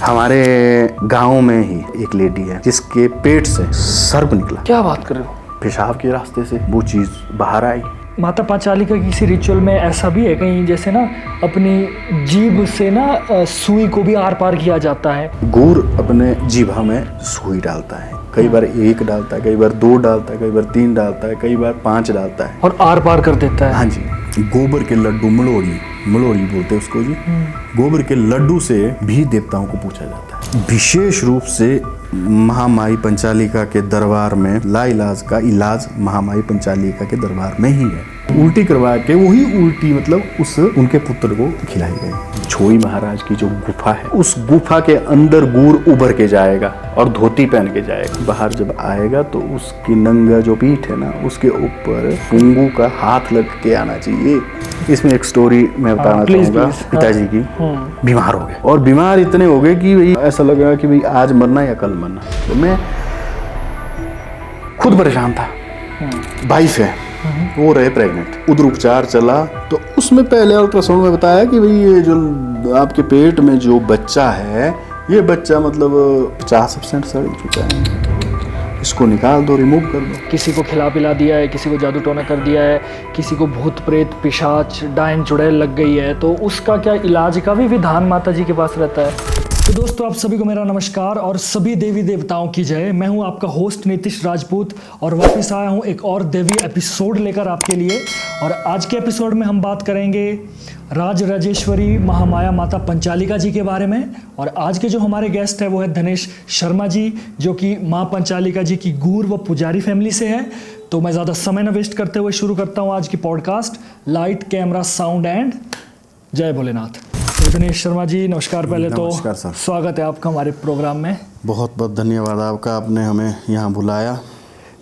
हमारे गांव में ही एक लेडी है जिसके पेट से सर्प निकला। क्या बात कर रहे हो? पेशाब के रास्ते से वो चीज बाहर आई। माता पांचालिका की किसी रिचुअल में ऐसा भी है कहीं, जैसे ना अपनी जीभ से ना सुई को भी आर पार किया जाता है? गुर अपने जीभा में सुई डालता है, कई बार 1 डालता है, कई बार 2 डालता है, कई बार 3 डालता है, कई बार 5 डालता है और आर पार कर देता है। हाँ जी। गोबर के लड्डू, मलोड़ी बोलते हैं उसको जी। गोबर के लड्डू से भी देवताओं को पूछा जाता है। विशेष रूप से महामाई पंचालिका के दरबार में लाइलाज का इलाज महामाई पंचालिका के दरबार में ही है। उल्टी करवा के वही उल्टी मतलब उस उनके पुत्र को खिलाई गई। छोई महाराज की जो गुफा है, उस गुफा के अंदर गुर उभर के जाएगा और धोती पहन के जाएगा। बाहर जब आएगा तो उसकी नंगा जो पीठ है ना, उसके ऊपर कुंगू का हाथ लग के आना चाहिए। इसमें एक स्टोरी मैं बताना चाहूंगा। पिताजी की बीमार हो गए और बीमार इतने हो गए कि भाई ऐसा लगा कि भाई आज मरना या कल मरना। तो मैं खुद परेशान था। वाइफ है, वो रहे प्रेग्नेंट, उधर उपचार चला। तो उसमें पहले अल्ट्रासाउंड में बताया कि भाई ये जो आपके पेट में जो बच्चा है, ये बच्चा मतलब 50% सड़ चुका है, इसको निकाल दो, रिमूव कर दो। किसी को खिला पिला दिया है, किसी को जादू टोना कर दिया है, किसी को भूत प्रेत पिशाच डायन चुड़ैल लग गई है, तो उसका क्या इलाज का भी विधान माता जी के पास रहता है। तो दोस्तों, आप सभी को मेरा नमस्कार और सभी देवी देवताओं की जय। मैं हूं आपका होस्ट नीतीश राजपूत और वापस आया हूं एक और देवी एपिसोड लेकर आपके लिए। और आज के एपिसोड में हम बात करेंगे राज राजेश्वरी महामाया माता पंचालिका जी के बारे में। और आज के जो हमारे गेस्ट है वो है धनेश शर्मा जी, जो कि माँ पंचालिका जी की गूर व पुजारी फैमिली से है। तो मैं ज़्यादा समय न वेस्ट करते हुए शुरू करता हूँ आज की podcast. Light, camera, sound and जय भोलेनाथ। दिनेश शर्मा जी नमस्कार। पहले तो स्वागत है आपका हमारे प्रोग्राम में। बहुत बहुत धन्यवाद आपका, आपने हमें यहाँ बुलाया।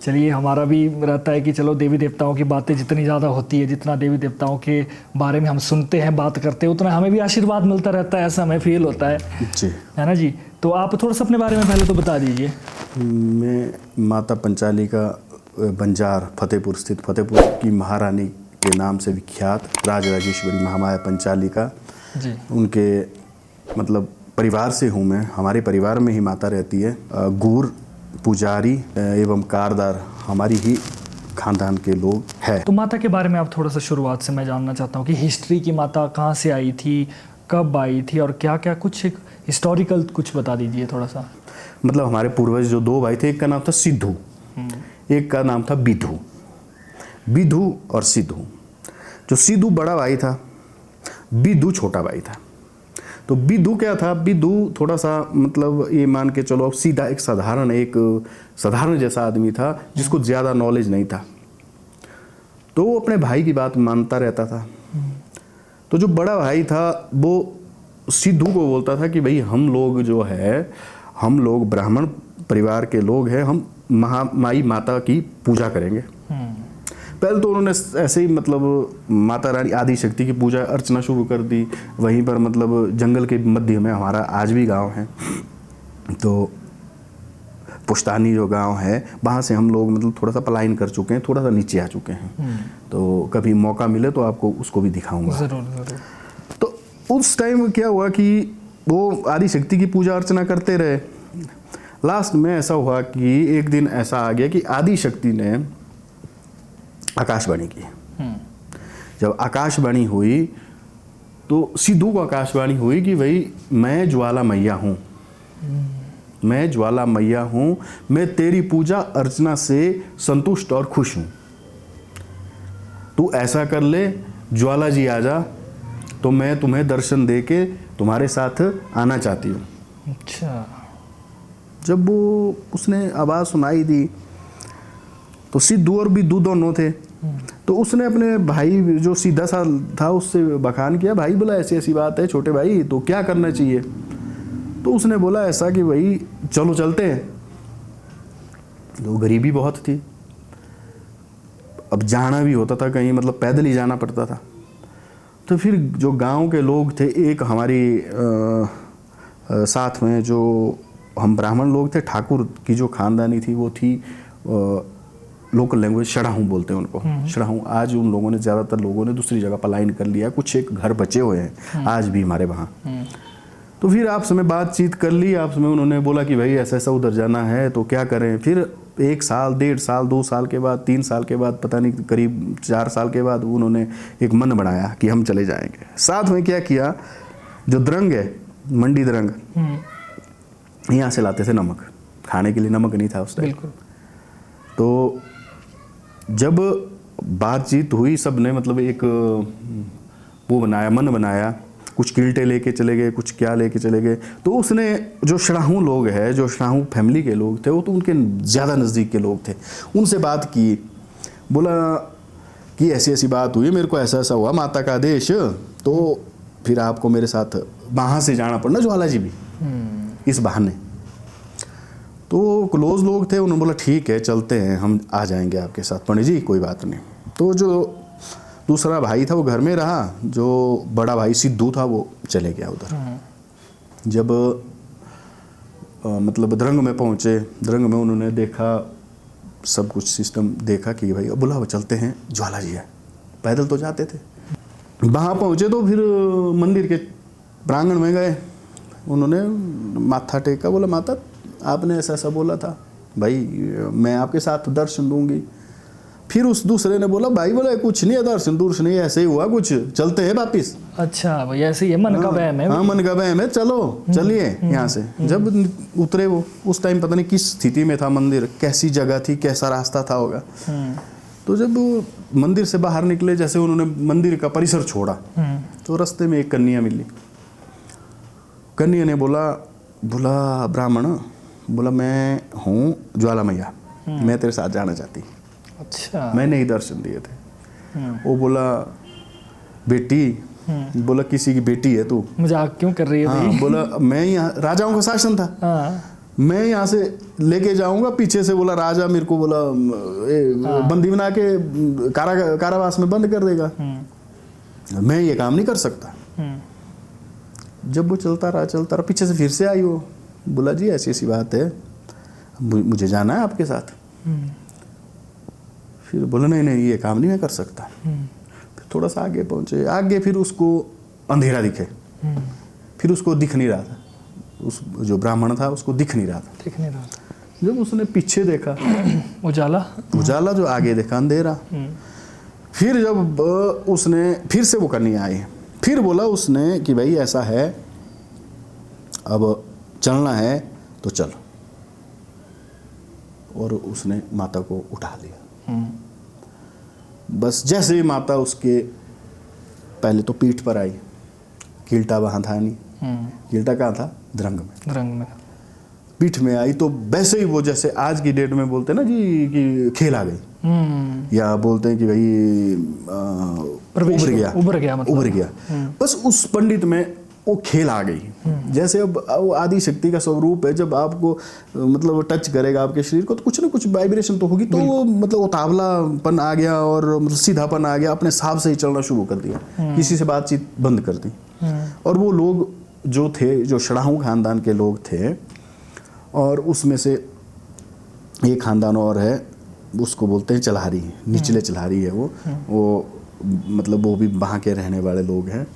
चलिए, हमारा भी रहता है कि चलो देवी देवताओं की बातें जितनी ज़्यादा होती है, जितना देवी देवताओं के बारे में हम सुनते हैं, बात करते हैं, उतना हमें भी आशीर्वाद मिलता रहता है, ऐसा हमें फील होता है जी, है ना जी। तो आप थोड़ा सा अपने बारे में पहले तो बता दीजिए। मैं माता पंचालिका बंजार फतेहपुर स्थित, फतेहपुर की महारानी के नाम से विख्यात राज राजेश्वरी महामाया पंचालिका जी, उनके मतलब परिवार से हूँ मैं। हमारे परिवार में ही माता रहती है। गूर, पुजारी एवं कारदार हमारी ही खानदान के लोग हैं। तो माता के बारे में आप थोड़ा सा शुरुआत से मैं जानना चाहता हूँ कि हिस्ट्री की माता कहाँ से आई थी, कब आई थी और क्या क्या कुछ एक हिस्टोरिकल कुछ बता दीजिए थोड़ा सा। मतलब हमारे पूर्वज जो 2 भाई थे, एक का नाम था सिद्धू, एक का नाम था बिधू। बिधू और सिद्धू। जो सिद्धू बड़ा भाई था, बिधू छोटा भाई था। तो बिधू क्या था, बिधू थोड़ा सा मतलब ये मान के चलो सीधा एक साधारण जैसा आदमी था, जिसको ज़्यादा नॉलेज नहीं था। तो वो अपने भाई की बात मानता रहता था। तो जो बड़ा भाई था वो सिद्धू को बोलता था कि भाई हम लोग जो है, हम लोग ब्राह्मण परिवार के लोग हैं, हम महामाई माता की पूजा करेंगे। पहले तो उन्होंने ऐसे ही मतलब माता रानी आदि शक्ति की पूजा अर्चना शुरू कर दी। वहीं पर मतलब जंगल के मध्य में हमारा आज भी गांव है, तो पुश्तानी जो गांव है, वहाँ से हम लोग मतलब थोड़ा सा पलायन कर चुके हैं, थोड़ा सा नीचे आ चुके हैं। तो कभी मौका मिले तो आपको उसको भी दिखाऊंगा। ज़रूर। तो उस टाइम क्या हुआ कि वो आदि शक्ति की पूजा अर्चना करते रहे। लास्ट में ऐसा हुआ कि एक दिन ऐसा आ गया कि आदि शक्ति ने आकाशवाणी की। जब आकाशवाणी हुई तो सिद्धू को आकाशवाणी हुई कि भाई मैं ज्वाला मैया हूँ, मैं ज्वाला मैया हूँ, मैं तेरी पूजा अर्चना से संतुष्ट और खुश हूँ। तू ऐसा कर ले, ज्वाला जी आ जा, तो मैं तुम्हें दर्शन दे के तुम्हारे साथ आना चाहती हूँ। अच्छा। जब वो उसने आवाज़ सुनाई दी तो सिद्धू और बिद्धू दोनों थे। तो उसने अपने भाई जो सीधा सा था उससे बखान किया, भाई बोला ऐसी ऐसी बात है छोटे भाई, तो क्या करना चाहिए। तो उसने बोला ऐसा कि भाई चलो चलते हैं। तो गरीबी बहुत थी, अब जाना भी होता था कहीं, मतलब पैदल ही जाना पड़ता था। तो फिर जो गांव के लोग थे, एक हमारी साथ में जो हम ब्राह्मण लोग थे, ठाकुर की जो खानदानी थी वो थी लोकल लैंग्वेज शड़ाहू बोलते हैं उनको, शड़ाहू। आज उन लोगों ने, ज़्यादातर लोगों ने दूसरी जगह पलायन कर लिया, कुछ एक घर बचे हुए हैं आज भी हमारे वहाँ। तो फिर आपस में बातचीत कर ली, आपस में उन्होंने बोला कि भाई ऐसा ऐसा उधर जाना है तो क्या करें। फिर 1 साल, 1.5 साल, 2 साल के बाद, 3 साल के बाद, पता नहीं करीब 4 साल के बाद उन्होंने एक मन बनाया कि हम चले जाएंगे। साथ में क्या किया, जो द्रंग है, मंडी द्रंग, यहाँ से लाते थे नमक, खाने के लिए नमक नहीं था उस टाइम। बिल्कुल। तो जब बातचीत हुई, सब ने मतलब एक वो बनाया, मन बनाया, कुछ किल्टे लेके चले गए, कुछ क्या लेके चले गए। तो उसने जो शराहू लोग हैं, जो शराहू फैमिली के लोग थे, वो तो उनके ज़्यादा नज़दीक के लोग थे, उनसे बात की, बोला कि ऐसी ऐसी बात हुई, मेरे को ऐसा ऐसा हुआ, माता का आदेश, तो फिर आपको मेरे साथ वहाँ से जाना पड़ना, ज्वाला जी भी इस बहाने। तो क्लोज लोग थे, उन्होंने बोला ठीक है चलते हैं, हम आ जाएंगे आपके साथ पंडित जी, कोई बात नहीं। तो जो दूसरा भाई था वो घर में रहा, जो बड़ा भाई सिद्धू था वो चले गया उधर। जब मतलब द्रंग में पहुँचे, द्रंग में उन्होंने देखा, सब कुछ सिस्टम देखा कि भाई बोला वो चलते हैं, ज्वाला जी है, पैदल तो जाते थे। वहाँ पहुँचे तो फिर मंदिर के प्रांगण में गए, उन्होंने माथा टेका, बोला माता आपने ऐसा ऐसा बोला था भाई, मैं आपके साथ दर्शन दूंगी। फिर उस दूसरे ने बोला भाई, बोला कुछ नहीं है, दर्शन दूर्शन नहीं, ऐसे ही हुआ कुछ, चलते हैं वापिस। अच्छा भाई, ऐसे ही है, मन का वहम है। हाँ, मन का वहम है, चलो चलिए यहाँ से। जब उतरे वो, उस टाइम पता नहीं किस स्थिति में था मंदिर, कैसी जगह थी, कैसा रास्ता था होगा। तो जब मंदिर से बाहर निकले, जैसे उन्होंने मंदिर का परिसर छोड़ा, तो रास्ते में एक कन्या मिली। कन्या ने बोला ब्राह्मण, बोला मैं हूँ ज्वाला मैया, मैं तेरे साथ जाना चाहती। अच्छा। मैंने ही दर्शन दिए थे। वो बोला बेटी, बोला किसी की बेटी है तू, मजाक क्यों कर रही है भाई? हाँ, बोला मैं यहाँ, राजाओं का शासन था, मैं यहाँ से लेके जाऊंगा, पीछे से बोला राजा मेरे को बोला बंदी बना के कारावास में बंद कर देगा, मैं ये काम नहीं कर सकता। जब वो चलता रहा, पीछे से फिर से आई वो, बोला जी ऐसी ऐसी बात है, मुझे जाना है आपके साथ। फिर बोला नहीं ये काम नहीं मैं कर सकता। फिर थोड़ा सा आगे पहुंचे, आगे फिर उसको अंधेरा दिखे, फिर उसको दिख नहीं रहा था, उस जो ब्राह्मण था उसको दिख नहीं रहा था। जब उसने पीछे देखा, उजाला जो आगे देखा अंधेरा। फिर जब उसने फिर से वो करनी आई, फिर बोला उसने कि भाई ऐसा है, अब चलना है तो चल। और उसने माता को उठा लिया। बस जैसे ही माता उसके पहले तो पीठ पर आई, किल्टा वहाँ था नहीं, किल्टा कहाँ था, द्रंग में पीठ में आई। तो वैसे ही वो जैसे आज की डेट में बोलते हैं ना जी कि खेल आ गई, या बोलते हैं कि भाई उभर गया। बस उस पंडित में वो खेल आ गई। जैसे अब वो आदि शक्ति का स्वरूप है, जब आपको मतलब टच करेगा आपके शरीर को तो कुछ ना कुछ वाइब्रेशन तो होगी, तो वो मतलब उतावलापन आ गया और मतलब सीधापन आ गया, अपने हिसाब से ही चलना शुरू कर दिया, किसी से बातचीत बंद कर दी। और वो लोग जो थे, जो शड़ाहू खानदान के लोग थे, और उसमें से एक खानदान और है, उसको बोलते हैं चल्हारी, निचले चल्हारी है वो मतलब वो भी वहाँ के रहने वाले लोग हैं,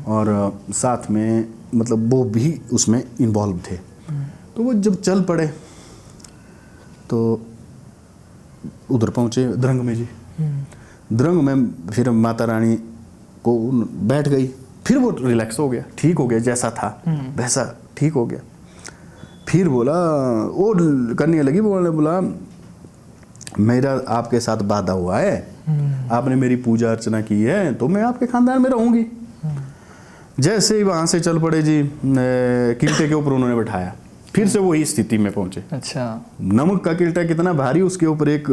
और साथ में मतलब वो भी उसमें इन्वॉल्व थे। तो वो जब चल पड़े तो उधर पहुँचे द्रंग में जी। द्रंग में फिर माता रानी को बैठ गई, फिर वो रिलैक्स हो गया, ठीक हो गया, जैसा था वैसा ठीक हो गया। फिर बोला, वो करने लगी, बोला मेरा आपके साथ वादा हुआ है, आपने मेरी पूजा अर्चना की है तो मैं आपके खानदान में रहूंगी। जैसे ही वहां से चल पड़े जी, किल्टे के ऊपर उन्होंने बैठाया, फिर से वही स्थिति में पहुंचे। अच्छा। नमक का किल्टा कितना भारी, उसके ऊपर एक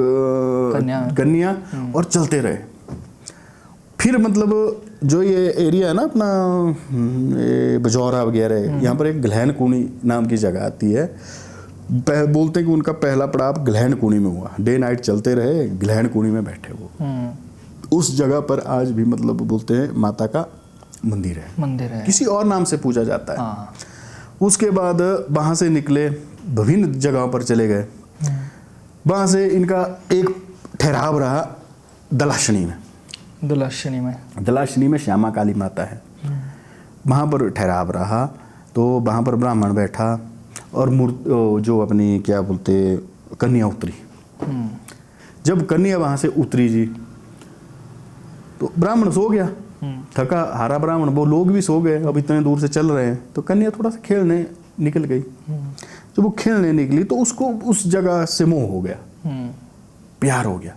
कन्या, और चलते रहे। फिर मतलब जो ये एरिया है ना अपना बजौरा वगैरह, यहाँ पर एक गलहन कुनी नाम की जगह आती है। बोलते हैं कि उनका पहला पड़ाव गलहन कुनी में हुआ, डे नाइट चलते रहे, गलहन कुनी में बैठे वो। उस जगह पर आज भी मतलब बोलते हैं माता का मंदिर है, किसी और नाम से पूजा जाता है। हाँ। उसके बाद वहाँ से निकले, विभिन्न जगहों पर चले गए। वहाँ से इनका एक ठहराव रहा दलाशनी में श्यामा काली माता है, वहाँ पर ठहराव रहा। तो वहाँ पर ब्राह्मण बैठा और जो अपनी क्या बोलते कन्या उतरी। जब कन्या वहाँ से उतरी जी, तो ब्राह्मण सो गया, थका हारा ब्राह्मण, वो लोग भी सो गए, अब इतने दूर से चल रहे हैं। तो कन्या थोड़ा सा खेलने निकल गई। जब वो खेलने निकली तो उसको उस जगह से मोह हो गया, प्यार हो गया।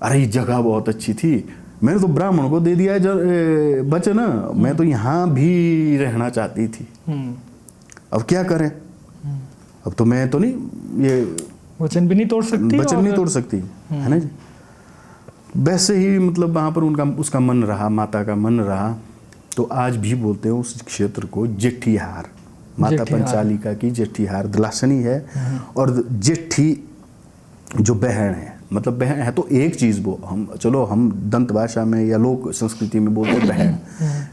अरे ये जगह बहुत अच्छी थी, मैंने तो ब्राह्मण को दे दिया है वचन, मैं तो यहाँ भी रहना चाहती थी, अब क्या करें? अब तो मैं तो नहीं ये वचन भी नहीं तोड़ सकती, वचन नहीं तोड़ सकती, है ना जी। वैसे ही मतलब वहाँ पर उसका मन रहा, माता का मन रहा। तो आज भी बोलते हैं उस क्षेत्र को जेठीहार, माता पंचालिका की जेठीहार दलाशनी है। और जेठी जो बहन है, मतलब बहन है तो एक चीज़, वो हम दंत भाषा में या लोक संस्कृति में बोलते हैं बहन,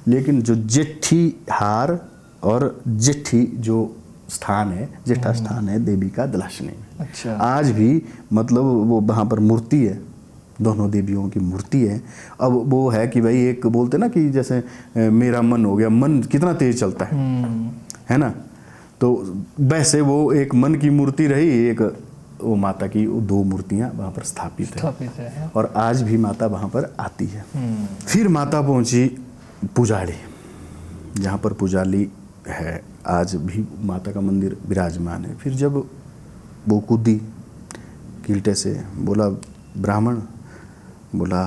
लेकिन जो जेठीहार और जेठी जो स्थान है, जेठा स्थान है देवी का दलाशनी में। अच्छा। आज भी मतलब वो वहाँ पर मूर्ति है, दोनों देवियों की मूर्ति है। अब वो है कि भाई एक बोलते ना कि जैसे मेरा मन हो गया, मन कितना तेज चलता है ना। तो वैसे वो एक मन की मूर्ति रही, एक वो माता की दो मूर्तियां वहाँ पर स्थापित है। और आज भी माता वहाँ पर आती है। फिर माता पहुँची पुजाली, जहाँ पर पुजाली है, आज भी माता का मंदिर विराजमान है। फिर जब वो कूदी कील्टे से, बोला ब्राह्मण, बोला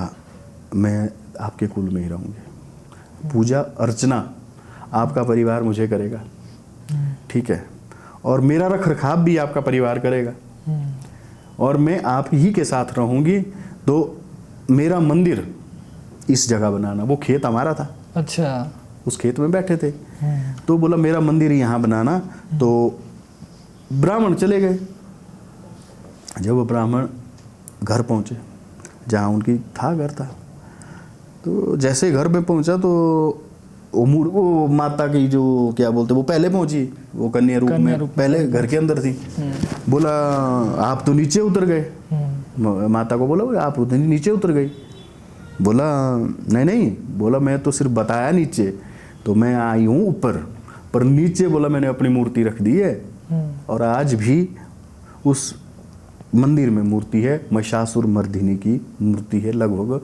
मैं आपके कुल में ही रहूँगी, पूजा अर्चना आपका परिवार मुझे करेगा, ठीक है, और मेरा रख रखाव भी आपका परिवार करेगा, और मैं आप ही के साथ रहूँगी। तो मेरा मंदिर इस जगह बनाना, वो खेत हमारा था, अच्छा, उस खेत में बैठे थे। तो बोला मेरा मंदिर यहाँ बनाना। तो ब्राह्मण चले गए। जब वो ब्राह्मण घर पहुँचे, जहाँ उनकी घर था, तो जैसे घर पे पहुँचा तो वो माता की जो क्या बोलते वो पहले पहुँची, वो कन्या रूप में पहले घर के अंदर थी। बोला आप तो नीचे उतर गए। माता को बोला आप नीचे उतर गई। बोला नहीं, बोला मैं तो सिर्फ बताया नीचे, तो मैं आई हूँ ऊपर, पर नीचे बोला मैंने अपनी मूर्ति रख दी है। और आज भी उस मंदिर में मूर्ति है, महिषासुर मर्दिनी की मूर्ति है, लगभग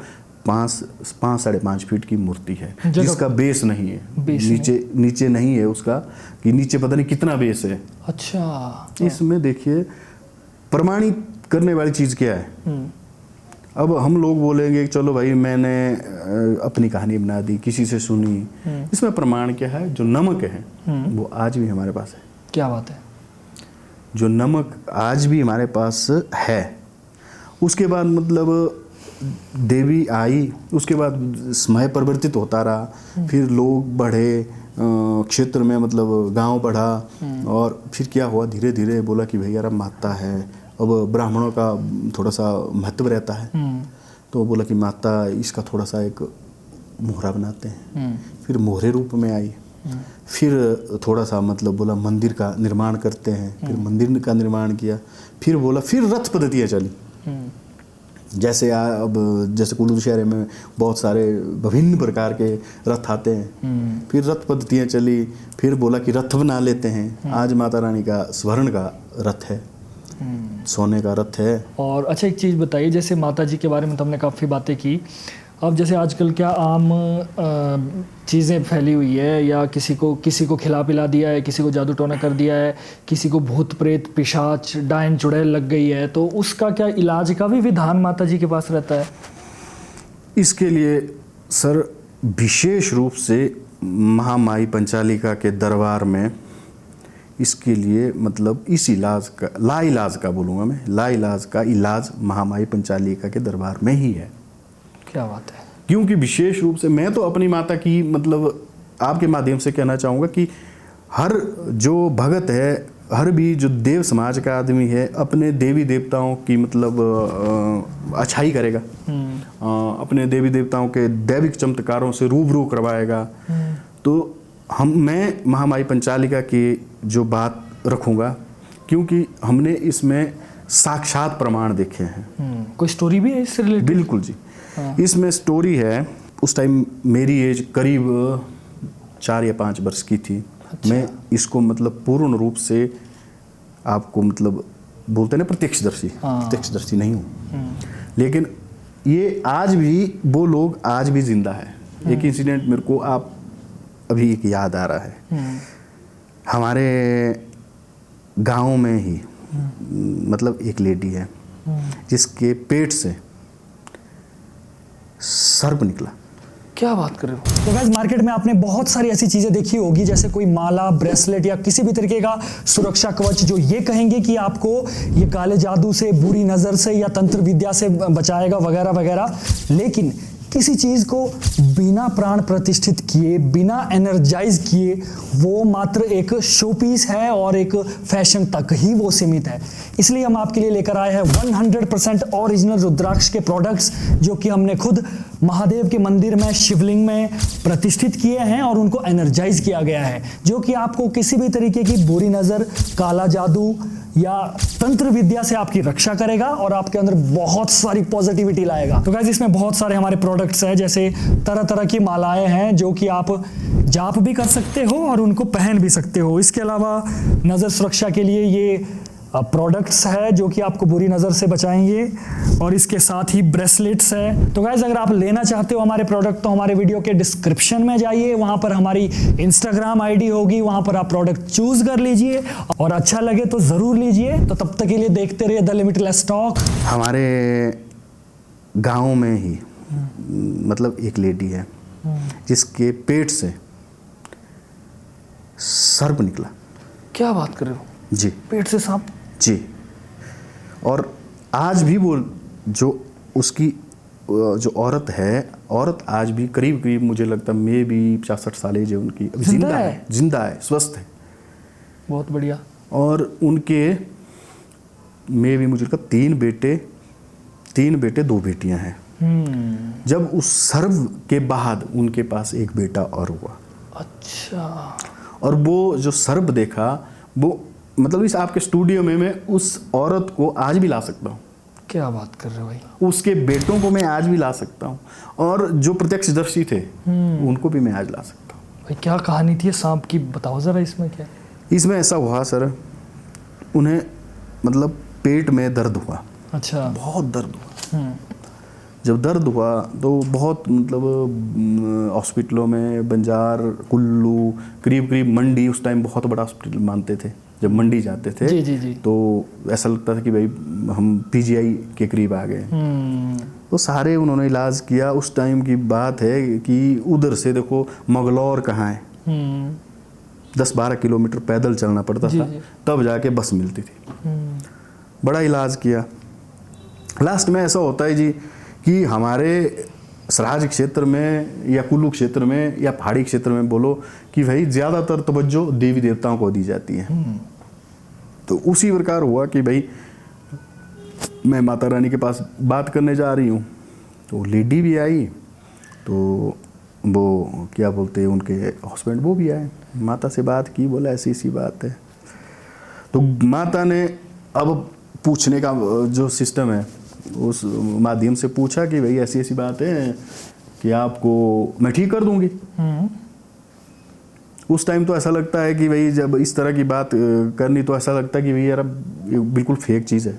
5-5.5 फीट की मूर्ति है, जिसका बेस नहीं है, नीचे नहीं है उसका, कि नीचे पता नहीं कितना बेस है। अच्छा, इसमें देखिए प्रमाणित करने वाली चीज़ क्या है। अब हम लोग बोलेंगे चलो भाई मैंने अपनी कहानी बना दी, किसी से सुनी, इसमें प्रमाण क्या है? जो नमक है वो आज भी हमारे पास है। क्या बात है? जो नमक आज भी हमारे पास है। उसके बाद मतलब देवी आई, उसके बाद समय परिवर्तित होता रहा, फिर लोग बढ़े, क्षेत्र में मतलब गांव बढ़ा, और फिर क्या हुआ, धीरे धीरे बोला कि भैया अब माता है, अब ब्राह्मणों का थोड़ा सा महत्व रहता है, तो बोला कि माता इसका थोड़ा सा एक मोहरा बनाते हैं। फिर मोहरे रूप में आई। फिर थोड़ा सा मतलब बोला मंदिर का निर्माण करते हैं, फिर मंदिर का निर्माण किया। फिर बोला फिर रथ पद्धतियाँ चली। जैसे अब जैसे कुल्लू शहर में बहुत सारे विभिन्न प्रकार के रथ आते हैं, फिर रथ पद्धतियाँ चली। फिर बोला कि रथ बना लेते हैं। आज माता रानी का स्वर्ण का रथ है, सोने का रथ है। और अच्छा एक चीज़ बताइए, जैसे माता जी के बारे में तो हमने काफ़ी बातें की, अब जैसे आजकल क्या आम चीज़ें फैली हुई है, या किसी को खिला पिला दिया है, किसी को जादू टोना कर दिया है, किसी को भूत प्रेत पिशाच डायन चुड़ैल लग गई है, तो उसका क्या इलाज का भी विधान माता जी के पास रहता है? इसके लिए सर विशेष रूप से महामाई पंचालिका के दरबार में इसके लिए मतलब इस इलाज का, लाइलाज का बोलूँगा मैं, लाइलाज का इलाज महामाई पंचालिका के दरबार में ही है। क्या बात है? क्योंकि विशेष रूप से मैं तो अपनी माता की मतलब आपके माध्यम से कहना चाहूँगा कि हर जो भगत है, हर भी जो देव समाज का आदमी है, अपने देवी देवताओं की मतलब अच्छाई करेगा, अपने देवी देवताओं के दैविक चमत्कारों से रूबरू करवाएगा। तो मैं महामाई पंचालिका की जो बात रखूँगा, क्योंकि हमने इसमें साक्षात प्रमाण देखे हैं। कोई स्टोरी भी है इससे रिलेटेड? बिल्कुल जी। इसमें स्टोरी है, उस टाइम मेरी एज करीब 4 या 5 वर्ष की थी। मैं इसको मतलब पूर्ण रूप से आपको मतलब बोलते हैं ना प्रत्यक्षदर्शी नहीं हूँ, लेकिन ये आज भी वो लोग आज भी जिंदा है। एक इंसिडेंट मेरे को आप अभी एक याद आ रहा है। हमारे गांव में ही मतलब एक लेडी है जिसके पेट से सर्प निकला। क्या बात कर रहे हो? तो गाइस मार्केट में आपने बहुत सारी ऐसी चीजें देखी होगी, जैसे कोई माला, ब्रेसलेट या किसी भी तरीके का सुरक्षा कवच जो ये कहेंगे कि आपको ये काले जादू से, बुरी नजर से या तंत्र विद्या से बचाएगा वगैरह वगैरह। लेकिन किसी चीज को बिना प्राण प्रतिष्ठित किए, बिना एनर्जाइज किए, वो मात्र एक शो पीस है और एक फैशन तक ही वो सीमित है। इसलिए हम आपके लिए लेकर आए हैं 100% ओरिजिनल रुद्राक्ष के प्रोडक्ट्स, जो कि हमने खुद महादेव के मंदिर में, शिवलिंग में प्रतिष्ठित किए हैं और उनको एनर्जाइज किया गया है, जो कि आपको किसी भी तरीके की बुरी नजर, काला जादू या तंत्र विद्या से आपकी रक्षा करेगा और आपके अंदर बहुत सारी पॉजिटिविटी लाएगा। तो गाइस इसमें बहुत सारे हमारे प्रोडक्ट्स हैं, जैसे तरह तरह की मालाएं हैं जो कि आप जाप भी कर सकते हो और उनको पहन भी सकते हो। इसके अलावा नज़र सुरक्षा के लिए ये प्रोडक्ट्स है जो कि आपको बुरी नज़र से बचाएंगे, और इसके साथ ही ब्रेसलेट्स है। तो गाइस अगर आप लेना चाहते हो हमारे प्रोडक्ट तो हमारे वीडियो के डिस्क्रिप्शन में जाइए, वहां पर हमारी इंस्टाग्राम आईडी होगी, वहां पर आप प्रोडक्ट चूज कर लीजिए और अच्छा लगे तो ज़रूर लीजिए। तो तब तक के लिए देखते रहिए द लिमिटलेस स्टॉक। हमारे गाँव में ही मतलब एक लेडी है जिसके पेट से सर्प निकला। क्या बात कर रहे हो? जी, पेट से सांप? जी। और आज भी वो जो उसकी जो औरत है, औरत आज भी करीब करीब मुझे लगता है मे भी 65 साल एज है उनकी, जिंदा है, स्वस्थ है। बहुत बढ़िया। और उनके मे भी मुझे लगता 3 बेटे 2 बेटियां हैं। जब उस सर्व के बाद उनके पास एक बेटा और हुआ। अच्छा। और वो जो सर्प देखा, वो मतलब इस आपके स्टूडियो में मैं उस औरत को आज भी ला सकता हूँ। क्या बात कर रहे हो भाई? उसके बेटों को मैं आज भी ला सकता हूँ, और जो प्रत्यक्षदर्शी थे उनको भी मैं आज ला सकता हूँ। भाई क्या कहानी थी सांप की, बताओ जरा इसमें क्या? इसमें ऐसा हुआ सर, उन्हें मतलब पेट में दर्द हुआ। अच्छा। बहुत दर्द हुआ। जब दर्द हुआ तो बहुत मतलब हॉस्पिटलों में, बंजार, कुल्लू, करीब करीब मंडी, उस टाइम बहुत बड़ा हॉस्पिटल मानते थे। जब मंडी जाते थे जी। तो ऐसा लगता था कि भाई हम पीजीआई के करीब आ गए। तो सारे उन्होंने इलाज किया। उस टाइम की बात है कि उधर से देखो मंगलौर कहाँ है, 10-12 किलोमीटर पैदल चलना पड़ता था, तब जाके बस मिलती थी। बड़ा इलाज किया। लास्ट में ऐसा होता है जी कि हमारे सराज क्षेत्र में या कुल्लू क्षेत्र में या पहाड़ी क्षेत्र में बोलो कि भाई ज़्यादातर तवज्जो देवी देवताओं को दी जाती है। तो उसी प्रकार हुआ कि भाई मैं माता रानी के पास बात करने जा रही हूँ, तो लेडी भी आई, तो वो क्या बोलते हैं उनके हस्बैंड वो भी आए, माता से बात की, बोला ऐसी ऐसी बात है। तो माता ने अब पूछने का जो सिस्टम है उस माध्यम से पूछा कि भाई ऐसी ऐसी बात है कि आपको मैं ठीक कर दूंगी। उस टाइम तो ऐसा लगता है कि भाई जब इस तरह की बात करनी तो ऐसा लगता है कि भाई यार ये बिल्कुल फेक चीज़ है।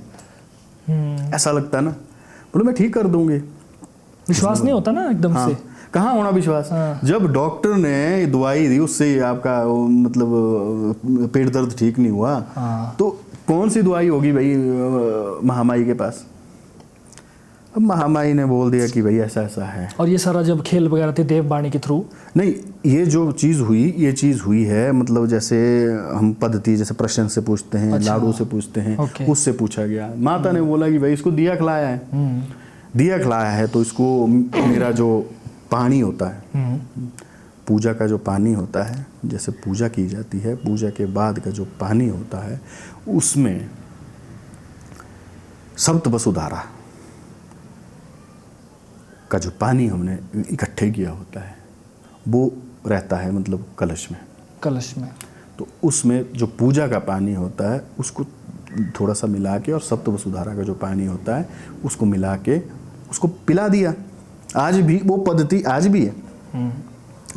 ऐसा लगता है ना, बोलो मैं ठीक कर दूंगी। विश्वास नहीं होता ना एकदम से। कहाँ होना विश्वास? जब डॉक्टर ने दवाई दी उससे आपका मतलब पेट दर्द ठीक नहीं हुआ, तो कौन सी दवाई होगी भाई महामाई के पास? अब महामाई ने बोल दिया कि भाई ऐसा ऐसा है। और ये सारा जब खेल वगैरह थे देववाणी के थ्रू? नहीं, ये जो चीज़ हुई है मतलब जैसे हम पद्धति जैसे प्रश्न से पूछते हैं, अच्छा। लाडू से पूछते हैं, उससे पूछा गया। माता ने बोला कि भाई इसको दिया खिलाया है, दिया खिलाया है तो इसको मेरा जो पानी होता है, पूजा का जो पानी होता है, जैसे पूजा की जाती है, पूजा के बाद का जो पानी होता है उसमें सप्त वसुधारा का जो पानी हमने इकट्ठे किया होता है वो रहता है मतलब कलश में। तो उसमें जो पूजा का पानी होता है उसको थोड़ा सा मिला के, और सप्त वसुधारा का जो पानी होता है उसको मिला के उसको पिला दिया। आज भी वो पद्धति आज भी है।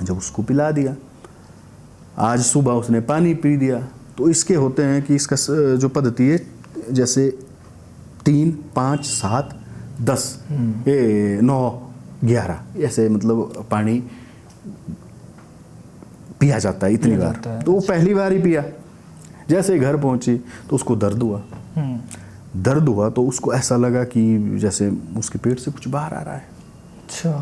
जब उसको पिला दिया, आज सुबह उसने पानी पी दिया। तो इसके होते हैं कि इसका जो पद्धति है जैसे 3, 5, 7, 10, 9, 11 ऐसे मतलब पानी पिया जाता है इतनी बार। तो वो पहली बार ही पिया, जैसे ही घर पहुंची तो उसको दर्द हुआ। दर्द हुआ तो उसको ऐसा लगा कि जैसे उसके पेट से कुछ बाहर आ रहा है। अच्छा।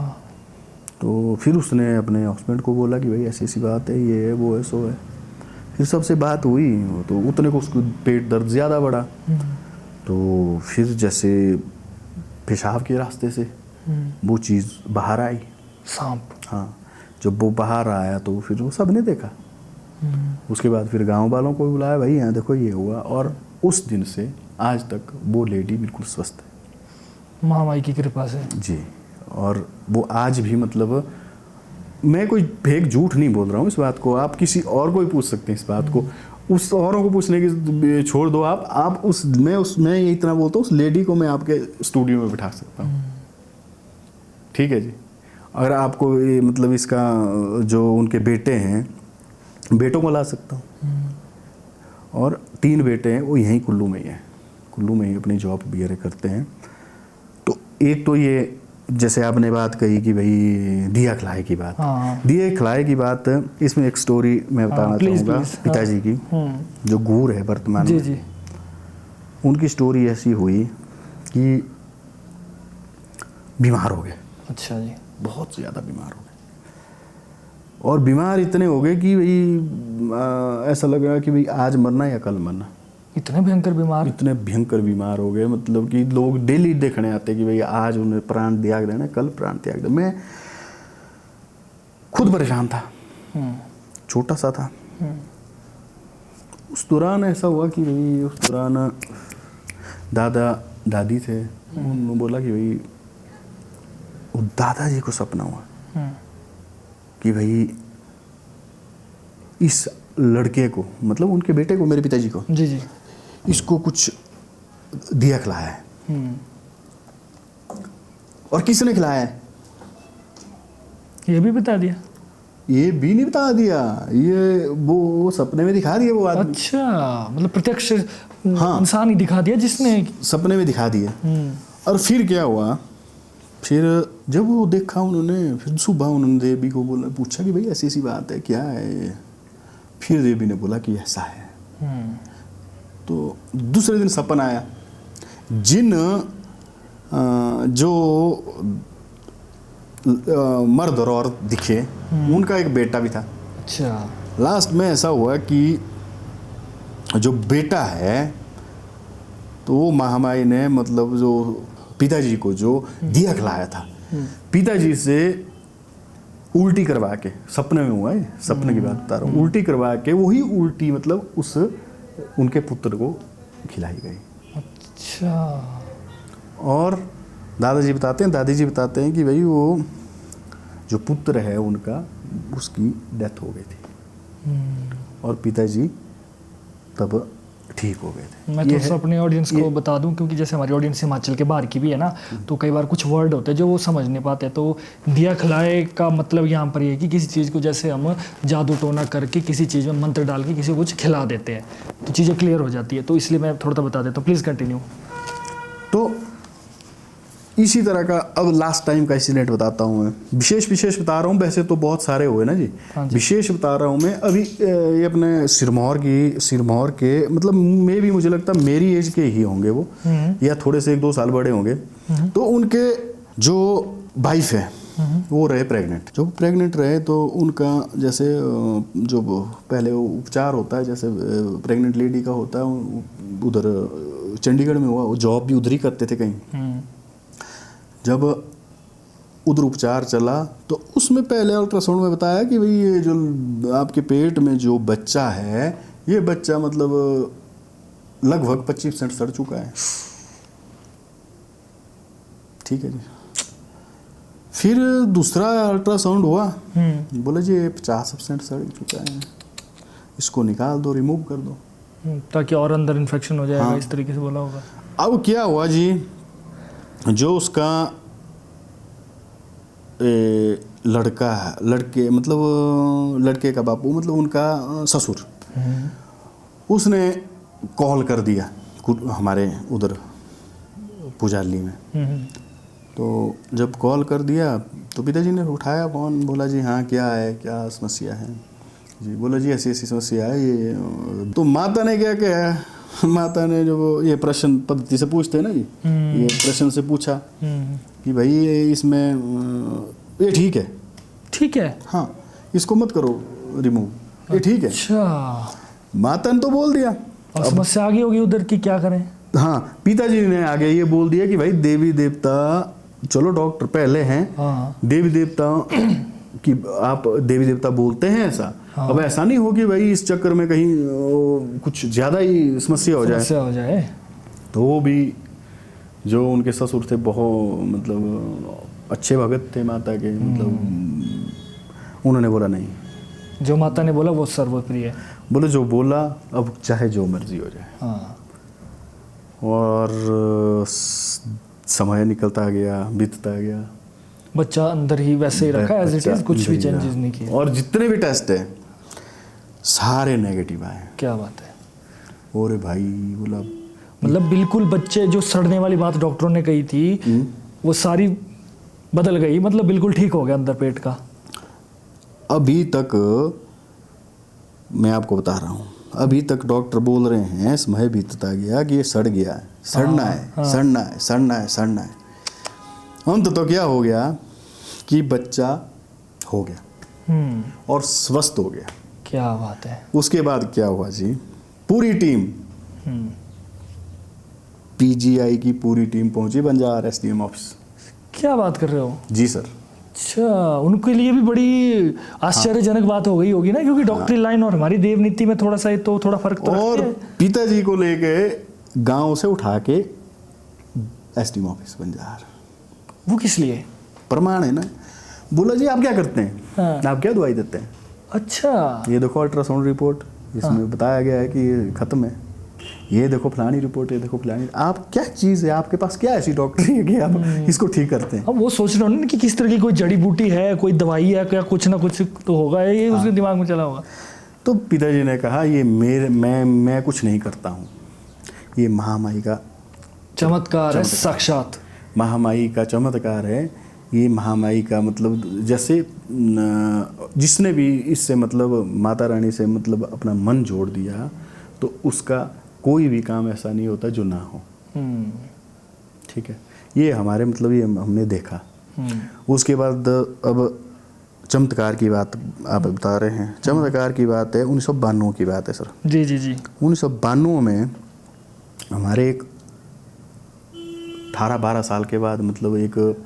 तो फिर उसने अपने हस्बैंड को बोला कि भाई ऐसी ऐसी बात है, ये है वो है सो है। फिर सबसे बात हुई तो उतने को उसको पेट दर्द ज़्यादा बढ़ा। तो फिर जैसे पेशाब के रास्ते से वो चीज़ बाहर आई, सांप। हाँ, जब वो बाहर आया तो फिर वो सब ने देखा। उसके बाद फिर गांव वालों को बुलाया, भाई यहाँ देखो ये हुआ। और उस दिन से आज तक वो लेडी बिल्कुल स्वस्थ है, महामाई की कृपा से जी। और वो आज भी मतलब, मैं कोई फेक झूठ नहीं बोल रहा हूँ इस बात को, आप किसी और को भी पूछ सकते हैं इस बात को। उस औरों को पूछने की छोड़ दो, आप मैं ये इतना बोलता हूँ, उस लेडी को मैं आपके स्टूडियो में बिठा सकता हूँ, ठीक है जी। अगर आपको ये मतलब इसका जो उनके बेटे हैं, बेटों को ला सकता हूँ। और 3 बेटे हैं, वो यहीं कुल्लू में ही हैं, कुल्लू में ही अपनी जॉब वगैरह करते हैं। तो एक तो ये जैसे आपने बात कही कि भाई दिया खिलाए की बात, दिया खिलाए की बात, इसमें एक स्टोरी मैं बताना चाहूँगा पिताजी की, जो गूर है वर्तमान में। जी। उनकी स्टोरी ऐसी हुई कि बीमार हो गए। अच्छा जी। बहुत ज़्यादा बीमार हो गए, और बीमार इतने हो गए कि भाई ऐसा लग रहा कि भाई आज मरना या कल मरना। इतने भयंकर बीमार? इतने भयंकर बीमार हो गए, मतलब कि लोग डेली देखने आते कि भाई आज उन्हें प्राण त्याग देना, कल प्राण त्याग देना। मैं खुद परेशान था, छोटा सा था। उस दौरान ऐसा हुआ कि भाई उस दौरान दादा दादी थे, उन्होंने बोला कि भाई वो दादाजी को सपना हुआ कि भाई इस लड़के को, मतलब उनके बेटे को, मेरे पिताजी को, जी, इसको कुछ दिया खिलाया है। और किसने खिलाया है ये भी बता दिया? ये भी नहीं बता दिया, ये वो सपने में दिखा दिया वो आदमी। अच्छा, मतलब प्रत्यक्ष इंसान ही दिखा दिया जिसने सपने में दिखा दिया। और फिर क्या हुआ, फिर जब वो देखा उन्होंने, फिर सुबह उन्होंने देवी को बोला, पूछा कि भाई ऐसी ऐसी बात है, क्या है। फिर देवी ने बोला कि ऐसा है। तो दूसरे दिन सपना आया, जिन जो मर्द और औरत दिखे, उनका एक बेटा भी था। अच्छा। लास्ट में ऐसा हुआ कि जो बेटा है तो वो महामाई ने मतलब जो पिताजी को जो दिया खिलाया था, पिताजी से उल्टी करवा के, सपने में हुआ है, सपने की बात बता रहा हूँ, उल्टी करवा के वही उल्टी मतलब उस उनके पुत्र को खिलाई गई। अच्छा। और दादी जी बताते हैं कि भाई वो जो पुत्र है उनका, उसकी डेथ हो गई थी और पिताजी तब ठीक हो गए थे। मैं थोड़ा सा अपने ऑडियंस को बता दूं, क्योंकि जैसे हमारी ऑडियंस हिमाचल के बाहर की भी है ना, तो कई बार कुछ वर्ड होते हैं जो वो समझ नहीं पाते। तो दिया खिलाए का मतलब यहाँ पर ये है कि किसी चीज़ को जैसे हम जादू टोना करके किसी चीज़ में मंत्र डाल के किसी को कुछ खिला देते हैं तो चीज़ें क्लियर हो जाती है। तो इसलिए मैं थोड़ा सा बता देता हूँ, प्लीज़ कंटिन्यू। तो इसी तरह का अब लास्ट टाइम का इंसिडेंट बताता हूँ मैं, विशेष बता रहा हूँ, वैसे तो बहुत सारे हुए ना जी, विशेष बता रहा हूँ मैं। अभी ये अपने सिरमौर के मतलब मे भी मुझे लगता है मेरी एज के ही होंगे वो, या थोड़े से 1-2 साल बड़े होंगे। तो उनके जो वाइफ है वो रहे प्रेग्नेंट। जो प्रेग्नेंट रहे तो उनका जैसे जो पहले उपचार होता है, जैसे प्रेग्नेंट लेडी का होता है, उधर चंडीगढ़ में हुआ, जॉब भी उधर ही करते थे कहीं। जब उधर उपचार चला तो उसमें पहले अल्ट्रासाउंड में बताया कि भाई ये जो आपके पेट में जो बच्चा है, ये बच्चा मतलब लगभग 25% सड़ चुका है। ठीक है जी। फिर दूसरा अल्ट्रासाउंड हुआ, बोला जी 50% सड़ चुका है, इसको निकाल दो, रिमूव कर दो, ताकि और अंदर इन्फेक्शन हो जाएगा। इस तरीके से बोला होगा। अब क्या हुआ जी, जो उसका लड़का लड़के मतलब लड़के का बापू मतलब उनका ससुर, उसने कॉल कर दिया हमारे उधर पुजाली में। तो जब कॉल कर दिया तो पिताजी ने उठाया फ़ोन, बोला जी हाँ क्या है, क्या समस्या है जी। बोला जी ऐसी ऐसी समस्या है ये। तो माता ने क्या किया, माता ने जो ये प्रश्न पद्धति से पूछते हैं ना जी, ये प्रश्न से पूछा कि भाई ये इसमें ये ठीक है, हाँ इसको मत करो रिमूव, ये ठीक है। अच्छा, माता ने तो बोल दिया, अब समस्या आ गई होगी उधर की, क्या करें। हाँ पिताजी ने आगे ये बोल दिया कि भाई देवी देवता, चलो डॉक्टर पहले हैं, हाँ। देवी देवता कि आप देवी देवता बोलते हैं ऐसा, हाँ। अब ऐसा नहीं हो कि भाई इस चक्कर में कहीं कुछ ज़्यादा ही समस्या हो जाए। तो वो भी जो उनके ससुर थे बहुत मतलब अच्छे भगत थे माता के, मतलब उन्होंने बोला नहीं, जो माता ने बोला वो सर्वोपरि है, बोले जो बोला अब चाहे जो मर्जी हो जाए। हाँ। और समय निकलता गया, बीतता गया, बच्चा अंदर ही वैसे ही रखा एज इट इज, कुछ भी चेंजेस नहीं किए। और जितने भी टेस्ट है सारे नेगेटिव आए। क्या बात है। और भाई बोला मतलब बिल्कुल बच्चे जो सड़ने वाली बात डॉक्टरों ने कही थी वो सारी बदल गई, मतलब बिल्कुल ठीक हो गया अंदर पेट का। अभी तक मैं आपको बता रहा हूँ, अभी तक डॉक्टर बोल रहे हैं समय बीतता गया कि ये सड़ गया है, सड़ना है, सड़ना है, सड़ना है, सड़ना है। अंत तो क्या हो गया कि बच्चा हो गया और स्वस्थ हो गया। क्या बात है। उसके बाद क्या हुआ जी, पूरी टीम पीजीआई की पूरी टीम पहुंची बंजार एसडीएम ऑफिस। क्या बात कर रहे हो। जी सर। अच्छा, उनके लिए भी बड़ी आश्चर्यजनक बात हो गई होगी ना, क्योंकि डॉक्टरी लाइन और हमारी देव नीति में थोड़ा सा तो थोड़ा फर्क तो और रखते हैं। पिताजी को लेके गांव से उठा के एसडीएम ऑफिस बंजार। वो किस लिए। प्रमाण है ना। बोला जी आप क्या करते हैं, हाँ। आप क्या दवाई देते हैं। अच्छा, ये देखो अल्ट्रासाउंड रिपोर्ट, इसमें बताया गया है कि ये खत्म है। ये देखो फलानी रिपोर्ट, ये देखो फलानी। आप क्या चीज़ है, आपके पास क्या ऐसी डॉक्टरी है कि आप इसको ठीक करते हैं। अब वो सोच रहे हो ना कि किस तरह की कोई जड़ी बूटी है, कोई दवाई है, क्या कुछ ना कुछ तो होगा, ये उसके दिमाग में चला होगा। तो पिताजी ने कहा ये मैं कुछ नहीं करता हूँ, ये महामाई का चमत्कार है, साक्षात महामाई का चमत्कार है। ये महामाई का मतलब जैसे जिसने भी इससे मतलब माता रानी से मतलब अपना मन जोड़ दिया तो उसका कोई भी काम ऐसा नहीं होता जो ना हो। ठीक है, ये हमारे मतलब ये हमने देखा। उसके बाद अब चमत्कार की बात आप बता रहे हैं, चमत्कार की बात है 1992 की बात है सर। जी जी जी। 1992 में हमारे एक 18-12 साल के बाद मतलब एक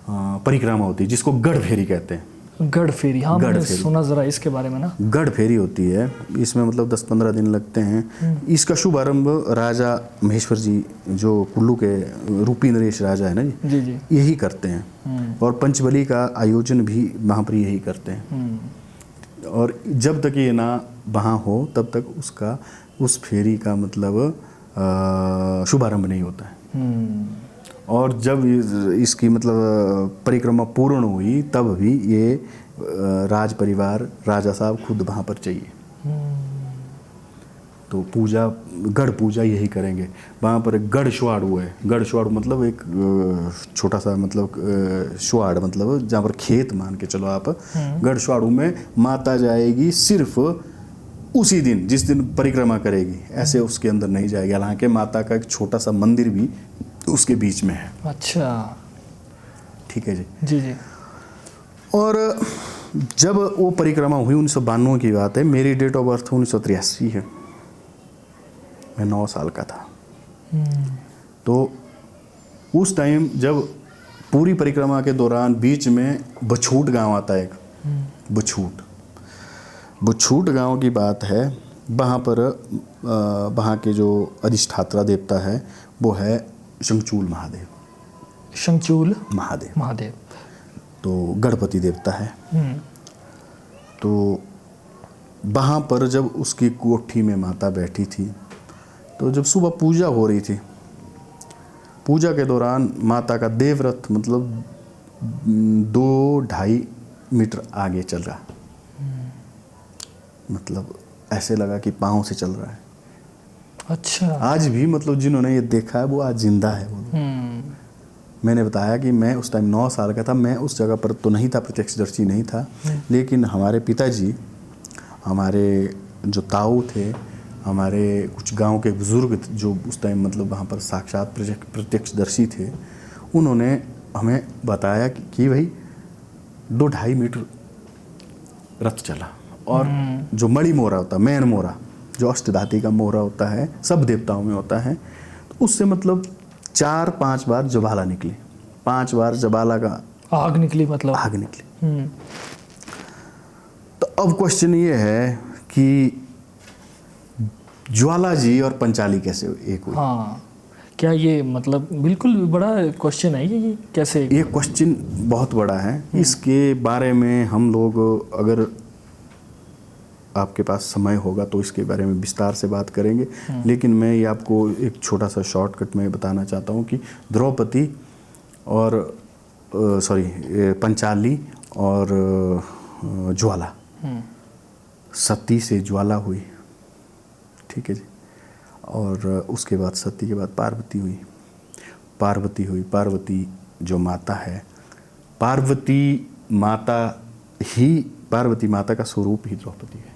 परिक्रमा होती है जिसको गढ़ फेरी कहते हैं। गढ़ फेरी, हाँ मैंने सुना जरा इसके बारे में ना। गढ़ फेरी होती है, इसमें मतलब 10-15 दिन लगते हैं। इसका शुभारंभ राजा महेश्वर जी जो कुल्लू के रूपी नरेश राजा है ना जी जी, यही करते हैं। और पंचबली का आयोजन भी वहाँ पर यही करते हैं। और जब तक ये ना वहाँ हो तब तक उसका उस फेरी का मतलब शुभारंभ नहीं होता है। और जब इसकी मतलब परिक्रमा पूर्ण हुई तब भी ये राज परिवार राजा साहब खुद वहाँ पर चाहिए। तो पूजा गढ़ पूजा यही करेंगे। वहाँ पर गढ़ शुआड़ू है। गढ़ शुआड़ू मतलब एक छोटा सा मतलब शुआड़ मतलब जहाँ पर खेत मान के चलो आप। गढ़ शुआड़ू में माता जाएगी सिर्फ उसी दिन जिस दिन परिक्रमा करेगी, ऐसे उसके अंदर नहीं जाएगी। हालांकि माता का एक छोटा सा मंदिर भी उसके बीच में है। अच्छा, ठीक है जी। जी जी। और जब वो परिक्रमा हुई 1992 की बात है, मेरी डेट ऑफ बर्थ 1983 है, मैं 9 साल का था। तो उस टाइम जब पूरी परिक्रमा के दौरान बीच में बछूट गांव आता है, एक बछूट गांव की बात है। वहाँ पर वहाँ के जो अधिष्ठात्रा देवता है वो है शंखचूल महादेव। शंखचूल महादेव तो गणपति देवता है। तो वहाँ पर जब उसकी कोठी में माता बैठी थी तो जब सुबह पूजा हो रही थी, पूजा के दौरान माता का देवरथ मतलब 2-2.5 मीटर आगे चल रहा, मतलब ऐसे लगा कि पाँव से चल रहा है। अच्छा। आज भी मतलब जिन्होंने ये देखा है वो आज जिंदा है वो। मैंने बताया कि मैं उस टाइम 9 साल का था, मैं उस जगह पर तो नहीं था, प्रत्यक्षदर्शी नहीं था, लेकिन हमारे पिताजी, हमारे जो ताऊ थे, हमारे कुछ गांव के बुजुर्ग जो उस टाइम मतलब वहाँ पर साक्षात प्रत्यक्षदर्शी थे, उन्होंने हमें बताया कि भाई 2-2.5 मीटर रथ चला। और जो मणि मोरा होता है, मेन मोरा, जो अष्टधाती का मोरा होता है, सब देवताओं में होता है, तो उससे मतलब 4-5 बार ज्वाला निकली, 5 बार ज्वाला का आग निकली, मतलब आग निकली। तो अब क्वेश्चन ये है कि ज्वाला जी और पंचाली कैसे एक हुई? हाँ, क्या ये मतलब बिल्कुल बड़ा क्वेश्चन है ये कैसे? ये क्वेश्चन बहुत बड़ा है। इसके बारे में हम लोग, अगर आपके पास समय होगा तो इसके बारे में विस्तार से बात करेंगे, लेकिन मैं ये आपको एक छोटा सा शॉर्टकट में बताना चाहता हूँ कि द्रौपदी और पंचाली और ज्वाला, सती से ज्वाला हुई, ठीक है जी, और उसके बाद सती के बाद पार्वती हुई, पार्वती जो माता है, पार्वती माता का स्वरूप ही द्रौपदी है।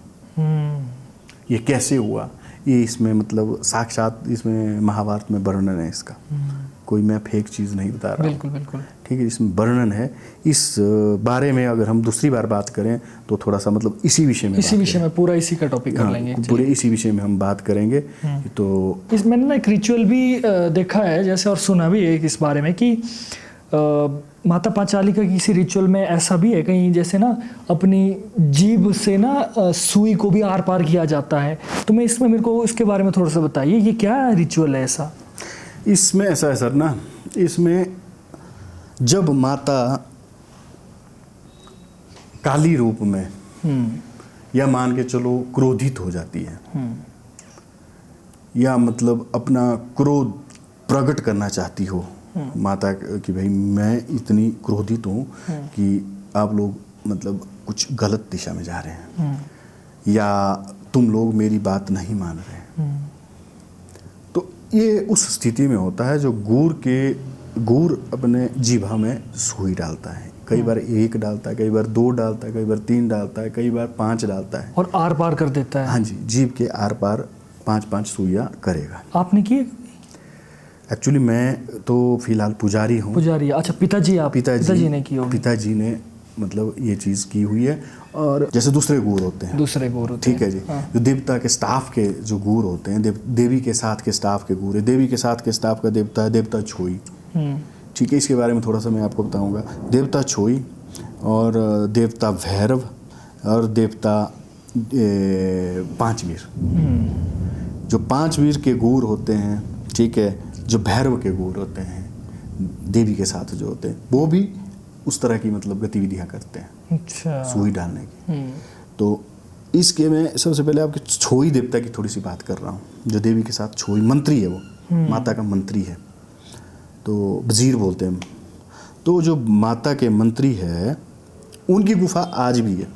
ये कैसे हुआ, ये इसमें मतलब साक्षात इसमें महाभारत में वर्णन है इसका, कोई मैं फेक चीज़ नहीं बता रहा। बिल्कुल बिल्कुल, ठीक है, इसमें वर्णन है। इस बारे में अगर हम दूसरी बार बात करें तो थोड़ा सा मतलब इसी विषय में पूरा इसी का टॉपिक कर लेंगे, पूरे इसी विषय में हम बात करेंगे। तो इसमें ना एक रिचुअल भी देखा है जैसे, और सुना भी है इस बारे में कि माता पांचाली का किसी रिचुअल में ऐसा भी है कहीं, जैसे ना अपनी जीभ से ना सुई को भी आर पार किया जाता है। तो मैं इसमें, मेरे को इसके बारे में थोड़ा सा बताइए, ये क्या रिचुअल है ऐसा? इसमें ऐसा है सर ना, इसमें जब माता काली रूप में या मान के चलो क्रोधित हो जाती है, या मतलब अपना क्रोध प्रकट करना चाहती हो माता कि भाई मैं इतनी क्रोधित हूँ कि आप लोग मतलब कुछ गलत दिशा में जा रहे हैं, या तुम लोग मेरी बात नहीं मान रहे, तो ये उस स्थिति में होता है जो गुर अपने जीभा में सुई डालता है। कई बार 1 डालता है, कई बार 2 डालता है, कई बार 3 डालता है, कई बार 5 डालता है, और आर पार कर देता है। हाँ जी, जीभ के आर पार 5-5 सुइयां करेगा। आपने किए? एक्चुअली मैं तो फिलहाल पुजारी हूँ। पुजारी, अच्छा, पिताजी ने की होगी। पिताजी ने मतलब ये चीज़ की हुई है। और जैसे दूसरे गुर होते हैं, ठीक है जी, जो देवता के स्टाफ के जो गुर होते हैं, देवी के साथ के स्टाफ के गुर है, देवी के साथ के स्टाफ का देवता है देवता छोई, ठीक है। इसके बारे में थोड़ा सा मैं आपको बताऊंगा। देवता छोई और देवता भैरव और देवता 5 वीर, जो 5 वीर के गुर होते हैं, ठीक है, जो भैरव के गुर होते हैं, देवी के साथ जो होते हैं, वो भी उस तरह की मतलब गतिविधियां करते हैं, अच्छा, सुई डालने की। तो इसके मैं सबसे पहले आपके छोई देवता की थोड़ी सी बात कर रहा हूँ, जो देवी के साथ छोई मंत्री है, वो माता का मंत्री है, तो वजीर बोलते हैं। तो जो माता के मंत्री है उनकी गुफा आज भी है।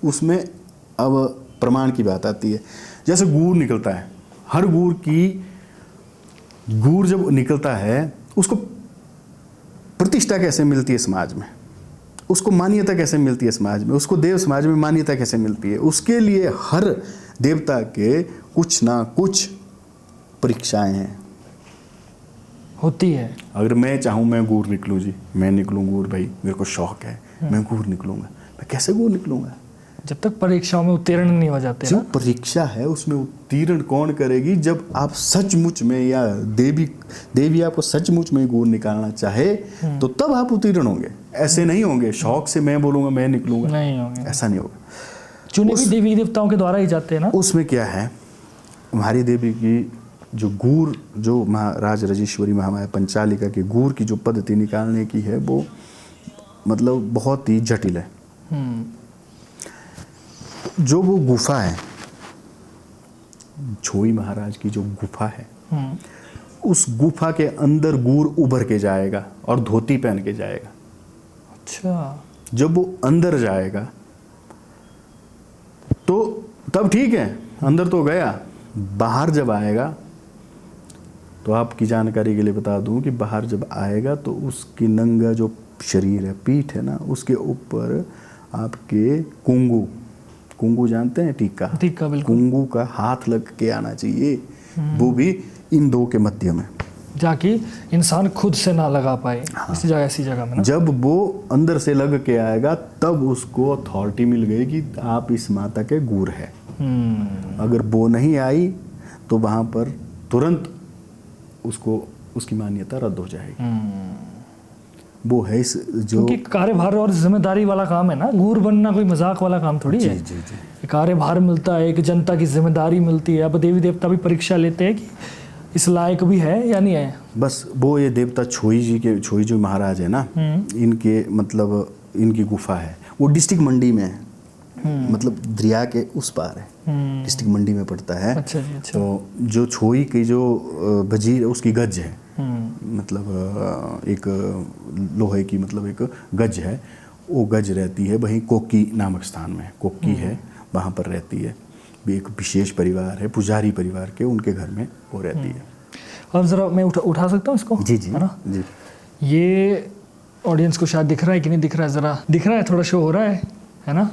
उसमें अब प्रमाण की बात आती है, जैसे गुड़ निकलता है, हर गुड़ जब निकलता है उसको प्रतिष्ठा कैसे मिलती है समाज में, उसको मान्यता कैसे मिलती है समाज में, उसको देव समाज में मान्यता कैसे मिलती है, उसके लिए हर देवता के कुछ ना कुछ परीक्षाएं हैं, होती है। अगर मैं चाहूँ मैं गुड़ निकलूँ जी, मैं निकलूँ गुड़, भाई मेरे को शौक है, मैं गुड़ निकलूँगा, मैं कैसे गुड़ निकलूँगा? जब तक परीक्षाओं में उत्तीर्ण नहीं हो जाते। जो परीक्षा है उसमें उत्तीर्ण कौन करेगी? जब आप सचमुच में, या देवी आपको सचमुच में गुड़ निकालना चाहे तो तब आप उत्तीर्ण होंगे। ऐसे नहीं होंगे शौक से मैं बोलूँगा मैं निकलूँगा, नहीं होंगे, ऐसा नहीं होगा। चुने भी देवी देवताओं के द्वारा ही जाते हैं ना। उसमें क्या है, हमारी देवी की जो गुड़, जो महाराज राजेश्वरी महामाया पंचालिका के गुड़ की जो पद्धति निकालने की है, वो मतलब बहुत ही जटिल है। जो वो गुफा है, छोई महाराज की जो गुफा है, उस गुफा के अंदर गूर उभर के जाएगा और धोती पहन के जाएगा। अच्छा। जब वो अंदर जाएगा तो तब ठीक है, अंदर तो गया, बाहर जब आएगा तो आपकी जानकारी के लिए बता दूं कि बाहर जब आएगा तो उसकी नंगा जो शरीर है, पीठ है ना, उसके ऊपर आपके कुंगू जानते हैं, टीका बिल्कुल। कुंगू का हाथ लग के आना चाहिए, वो भी इन दो के मध्य में, जाकि इंसान खुद से ना लगा पाए। हाँ। इस जगह ऐसी जगह में ना। जब वो अंदर से लग के आएगा तब उसको अथॉरिटी मिल गई कि आप इस माता के गूर है। अगर वो नहीं आई तो वहां पर तुरंत उसको उसकी मान्यता रद्द हो जाएगी। वो है इस जो क्योंकि कार्यभार और जिम्मेदारी वाला काम है ना, गूर बनना कोई मजाक वाला काम थोड़ी है। जी। कार्यभार मिलता है, एक जनता की जिम्मेदारी मिलती है। अब देवी देवता भी परीक्षा लेते हैं कि इस लायक भी है या नहीं है। बस वो ये देवता छोई जी महाराज है ना, इनके मतलब इनकी गुफा है, वो डिस्ट्रिक्ट मंडी में है, मतलब दरिया के उस पार है, डिस्ट्रिक्ट मंडी में पड़ता है। अच्छा जी, अच्छा। तो जो छोई की जो वजीर उसकी गज है, मतलब एक लोहे की मतलब एक गज है, वो गज रहती है वहीं कोक्की नामक स्थान में, कोक्की है, वहाँ पर रहती है। भी एक विशेष परिवार है, पुजारी परिवार के, उनके घर में वो रहती है। अब ज़रा मैं उठा सकता हूँ इसको? जी है ना? जी। ये ऑडियंस को शायद दिख रहा है कि नहीं दिख रहा है, ज़रा दिख रहा है, थोड़ा शो हो रहा है ना?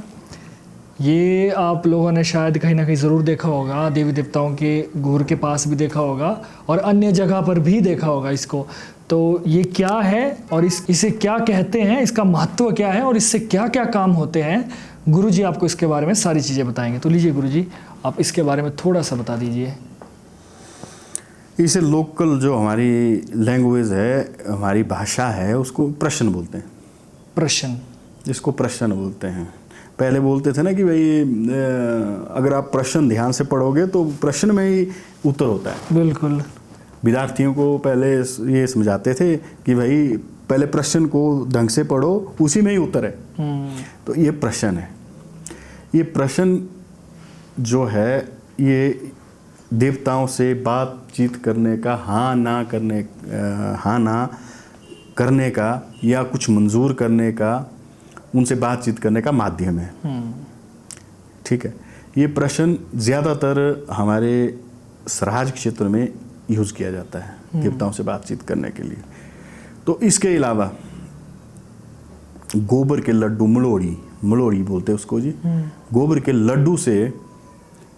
ये आप लोगों ने शायद कहीं ना कहीं ज़रूर देखा होगा, देवी देवताओं के गूर के पास भी देखा होगा और अन्य जगह पर भी देखा होगा इसको। तो ये क्या है और इसे क्या कहते हैं, इसका महत्व क्या है और इससे क्या क्या काम होते हैं, गुरुजी आपको इसके बारे में सारी चीज़ें बताएंगे। तो लीजिए गुरुजी, आप इसके बारे में थोड़ा सा बता दीजिए। इसे लोकल जो हमारी लैंग्वेज है, हमारी भाषा है, उसको प्रश्न बोलते हैं। प्रश्न, इसको प्रश्न बोलते हैं। पहले बोलते थे ना कि भाई अगर आप प्रश्न ध्यान से पढ़ोगे तो प्रश्न में ही उत्तर होता है। बिल्कुल। विद्यार्थियों को पहले ये समझाते थे कि भाई पहले प्रश्न को ढंग से पढ़ो, उसी में ही उत्तर है। तो ये प्रश्न है। ये प्रश्न जो है ये देवताओं से बातचीत करने का, हाँ ना करने का या कुछ मंजूर करने का, उनसे बातचीत करने का माध्यम है। ठीक है। ये प्रश्न ज़्यादातर हमारे सराज क्षेत्र में यूज़ किया जाता है देवताओं से बातचीत करने के लिए। तो इसके अलावा गोबर के लड्डू, मलोड़ी बोलते हैं उसको जी, गोबर के लड्डू से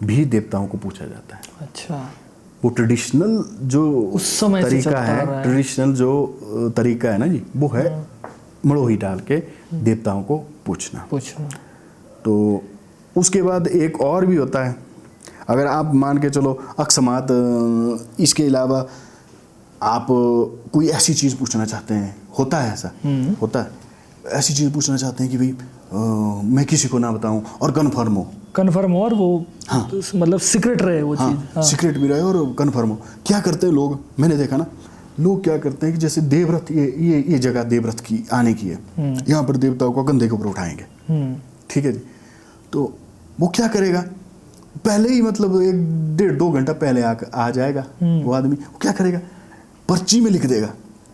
भी देवताओं को पूछा जाता है। अच्छा। वो ट्रेडिशनल जो उस समय तरीका है, ट्रेडिशनल जो तरीका है ना जी, वो है मड़ोही डाल के देवताओं को पूछना। तो उसके बाद एक और भी होता है, अगर आप मान के चलो अकस्मात इसके अलावा आप कोई ऐसी चीज़ पूछना चाहते हैं, होता है ऐसा, होता है ऐसी चीज़ पूछना चाहते हैं कि भाई मैं किसी को ना बताऊं और कन्फर्म हो और वो हाँ, मतलब सीक्रेट रहे वो चीज़। हाँ, सीक्रेट भी रहे और कन्फर्म हो। क्या करते हैं लोग, मैंने देखा ना, लोग क्या करते हैं कि जैसे देवव्रत, ये जगह देवव्रत की आने की है, यहाँ पर देवताओं को कंधे के ऊपर उठाएंगे, ठीक है जी। तो वो क्या करेगा, पहले ही मतलब 1-1.5-2 घंटा पहले आ जाएगा वो आदमी। वो क्या करेगा, पर्ची में लिख देगा।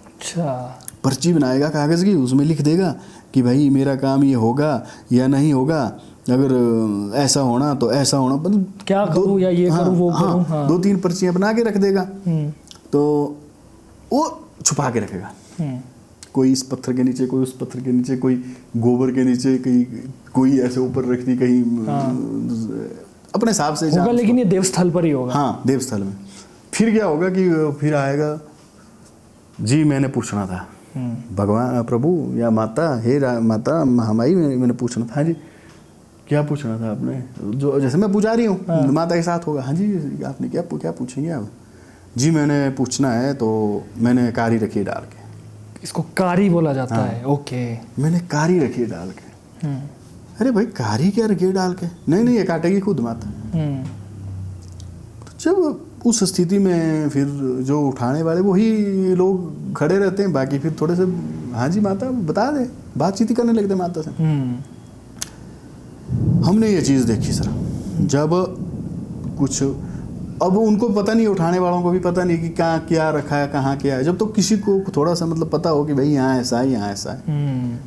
अच्छा। पर्ची बनाएगा कागज़ की, उसमें लिख देगा कि भाई मेरा काम ये होगा या नहीं होगा, अगर ऐसा होना तो ऐसा होना, मतलब क्या करूँ या ये करूँ वो करूँ। हाँ, 2-3 पर्चियाँ बना के रख देगा। तो वो छुपा के रखेगा, कोई इस पत्थर के नीचे, कोई उस पत्थर के नीचे, कोई गोबर के नीचे, कोई ऐसे ऊपर रख दी कहीं, अपने हिसाब से होगा। लेकिन ये देवस्थल पर ही होगा। हाँ, देवस्थल में। फिर क्या होगा कि फिर आएगा जी, मैंने पूछना था भगवान, प्रभु या माता, हे माता हमारी, मैंने पूछना था। हाँ जी, क्या पूछना था आपने? जो जैसे मैं पुजारी हूँ, माता के साथ होगा। हाँ जी, आपने क्या पूछेंगे आप? जी मैंने पूछना है, तो मैंने कारी रखी डाल के। इसको कारी बोला जाता है। ओके। मैंने कारी रखी डाल के। अरे भाई कारी क्या रखी डाल के? नहीं ये काटेगी खुद माता। तो जब उस स्थिति में फिर जो उठाने वाले वही लोग खड़े रहते हैं, बाकी फिर थोड़े से हाँ जी माता बता दे, बातचीत ही करने लगते माता से। हमने ये चीज़ देखी सर, जब कुछ अब उनको पता नहीं, उठाने वालों को भी पता नहीं कि कहाँ क्या रखा है, कहाँ क्या है। जब तो किसी को थोड़ा सा मतलब पता हो कि भाई यहाँ ऐसा है, यहाँ ऐसा है,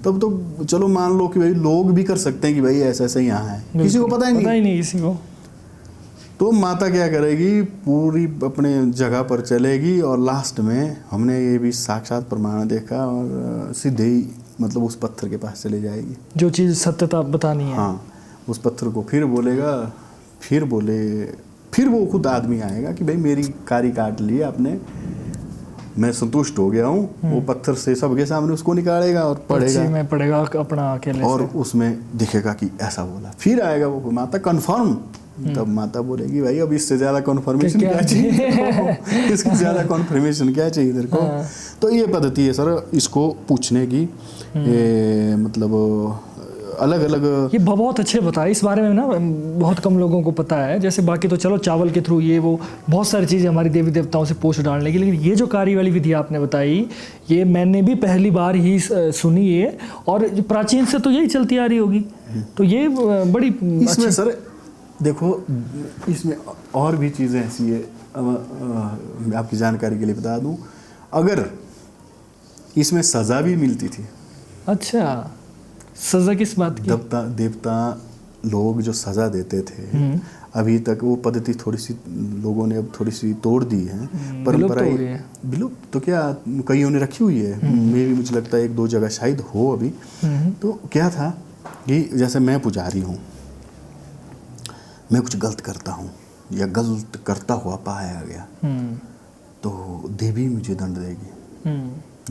तब तो चलो मान लो कि भाई लोग भी कर सकते हैं कि भाई ऐसा ऐसा यहाँ है, किसी को पता ही नहीं किसी को। तो माता क्या करेगी, पूरी अपने जगह पर चलेगी और लास्ट में हमने ये भी साक्षात प्रमाण देखा और सीधे ही मतलब उस पत्थर के पास चले जाएगी, जो चीज़ सत्यता बतानी है। हाँ, उस पत्थर को फिर बोलेगा, फिर वो खुद आदमी आएगा कि भाई मेरी कारी काट ली आपने, मैं संतुष्ट हो गया हूँ। वो पत्थर से सबके सामने उसको निकालेगा और पढ़ेगा अपना अकेले और उसमें दिखेगा कि ऐसा बोला। फिर आएगा वो माता कन्फर्म, तब माता बोलेगी भाई अब इससे ज़्यादा कन्फर्मेशन क्या चाहिए इससे ज़्यादा कन्फर्मेशन क्या चाहिए तेरे को। तो ये पद्धति है सर इसको पूछने की, मतलब अलग अलग। ये बहुत अच्छे बताया, इस बारे में ना बहुत कम लोगों को पता है। जैसे बाकी तो चलो चावल के थ्रू ये वो बहुत सारी चीज़ें हमारी देवी देवताओं से पूछ डालने की, लेकिन ये जो कार्य वाली विधि आपने बताई ये मैंने भी पहली बार ही सुनी है, और प्राचीन से तो यही चलती आ रही होगी। तो ये बड़ी इसमें सर देखो, इसमें और भी चीज़ें ऐसी है, आपकी जानकारी के लिए बता दूं, अगर इसमें सज़ा भी मिलती थी। अच्छा, सज़ा किस बात की? देवता लोग जो सज़ा देते थे, अभी तक वो पद्धति थोड़ी सी लोगों ने अब थोड़ी सी तोड़ दी है, परंपरा विलुप्त तो क्या कईयों ने रखी हुई है, मुझे लगता है 1-2 जगह शायद हो अभी। तो क्या था कि जैसे मैं पुजारी हूँ, मैं कुछ गलत करता हूँ या गलत करता हुआ पाया गया, तो देवी मुझे दंड देगी।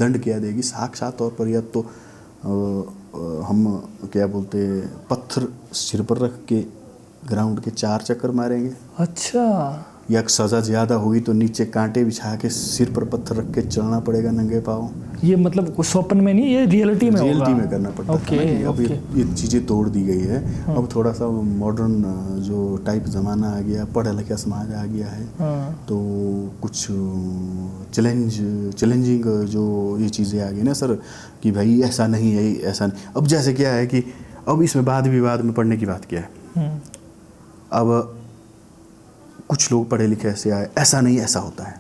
दंड क्या देगी? साक्षात तौर पर या तो हम क्या बोलते पत्थर सिर पर रख के ग्राउंड के 4 चक्कर मारेंगे। अच्छा। या सज़ा ज़्यादा हुई तो नीचे कांटे बिछा के सिर पर पत्थर रख के चलना पड़ेगा नंगे पाँव। ये मतलब स्वप्न में नहीं, ये रियलिटी में करना पड़ता है। अब ये चीज़ें तोड़ दी गई है। अब थोड़ा सा मॉडर्न जो टाइप ज़माना आ गया, पढ़ा लिखा समाज आ गया है, तो कुछ चैलेंजिंग जो ये चीज़ें आ गई ना सर कि भाई ऐसा नहीं है, ऐसा नहीं। अब जैसे क्या है कि अब इसमें वाद विवाद में पढ़ने की बात क्या है, अब कुछ लोग पढ़े लिखे ऐसे आए, ऐसा नहीं ऐसा होता है,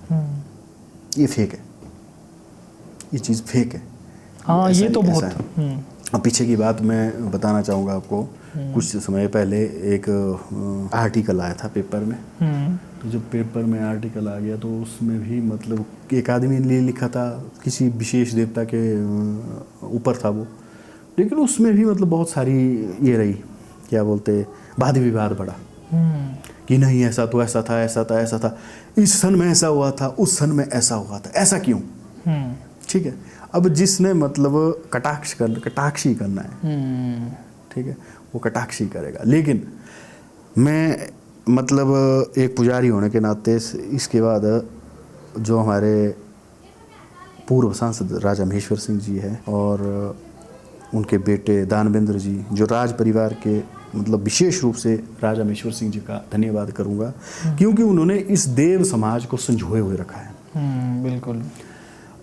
ये फेक है, ये चीज़ फेक है। हाँ, ये तो बहुत। अब पीछे की बात मैं बताना चाहूँगा आपको। कुछ समय पहले एक आर्टिकल आया था पेपर में, तो जब पेपर में आर्टिकल आ गया तो उसमें भी मतलब एक आदमी ने लिखा था, किसी विशेष देवता के ऊपर था वो, लेकिन उसमें भी मतलब बहुत सारी ये रही, क्या बोलते, वाद विवाद बढ़ा कि नहीं ऐसा तो ऐसा था, ऐसा था, ऐसा था, इस सन में ऐसा हुआ था, उस सन में ऐसा हुआ था, ऐसा क्यों? ठीक है, अब जिसने मतलब कटाक्षी करना है, ठीक है, वो कटाक्षी करेगा। लेकिन मैं मतलब एक पुजारी होने के नाते इसके बाद जो हमारे पूर्व सांसद राजा महेश्वर सिंह जी हैं और उनके बेटे दानवेंद्र जी, जो राज परिवार के मतलब विशेष रूप से राजा महेश्वर सिंह जी का धन्यवाद करूंगा, क्योंकि उन्होंने इस देव समाज को संजोए हुए रखा है। बिल्कुल।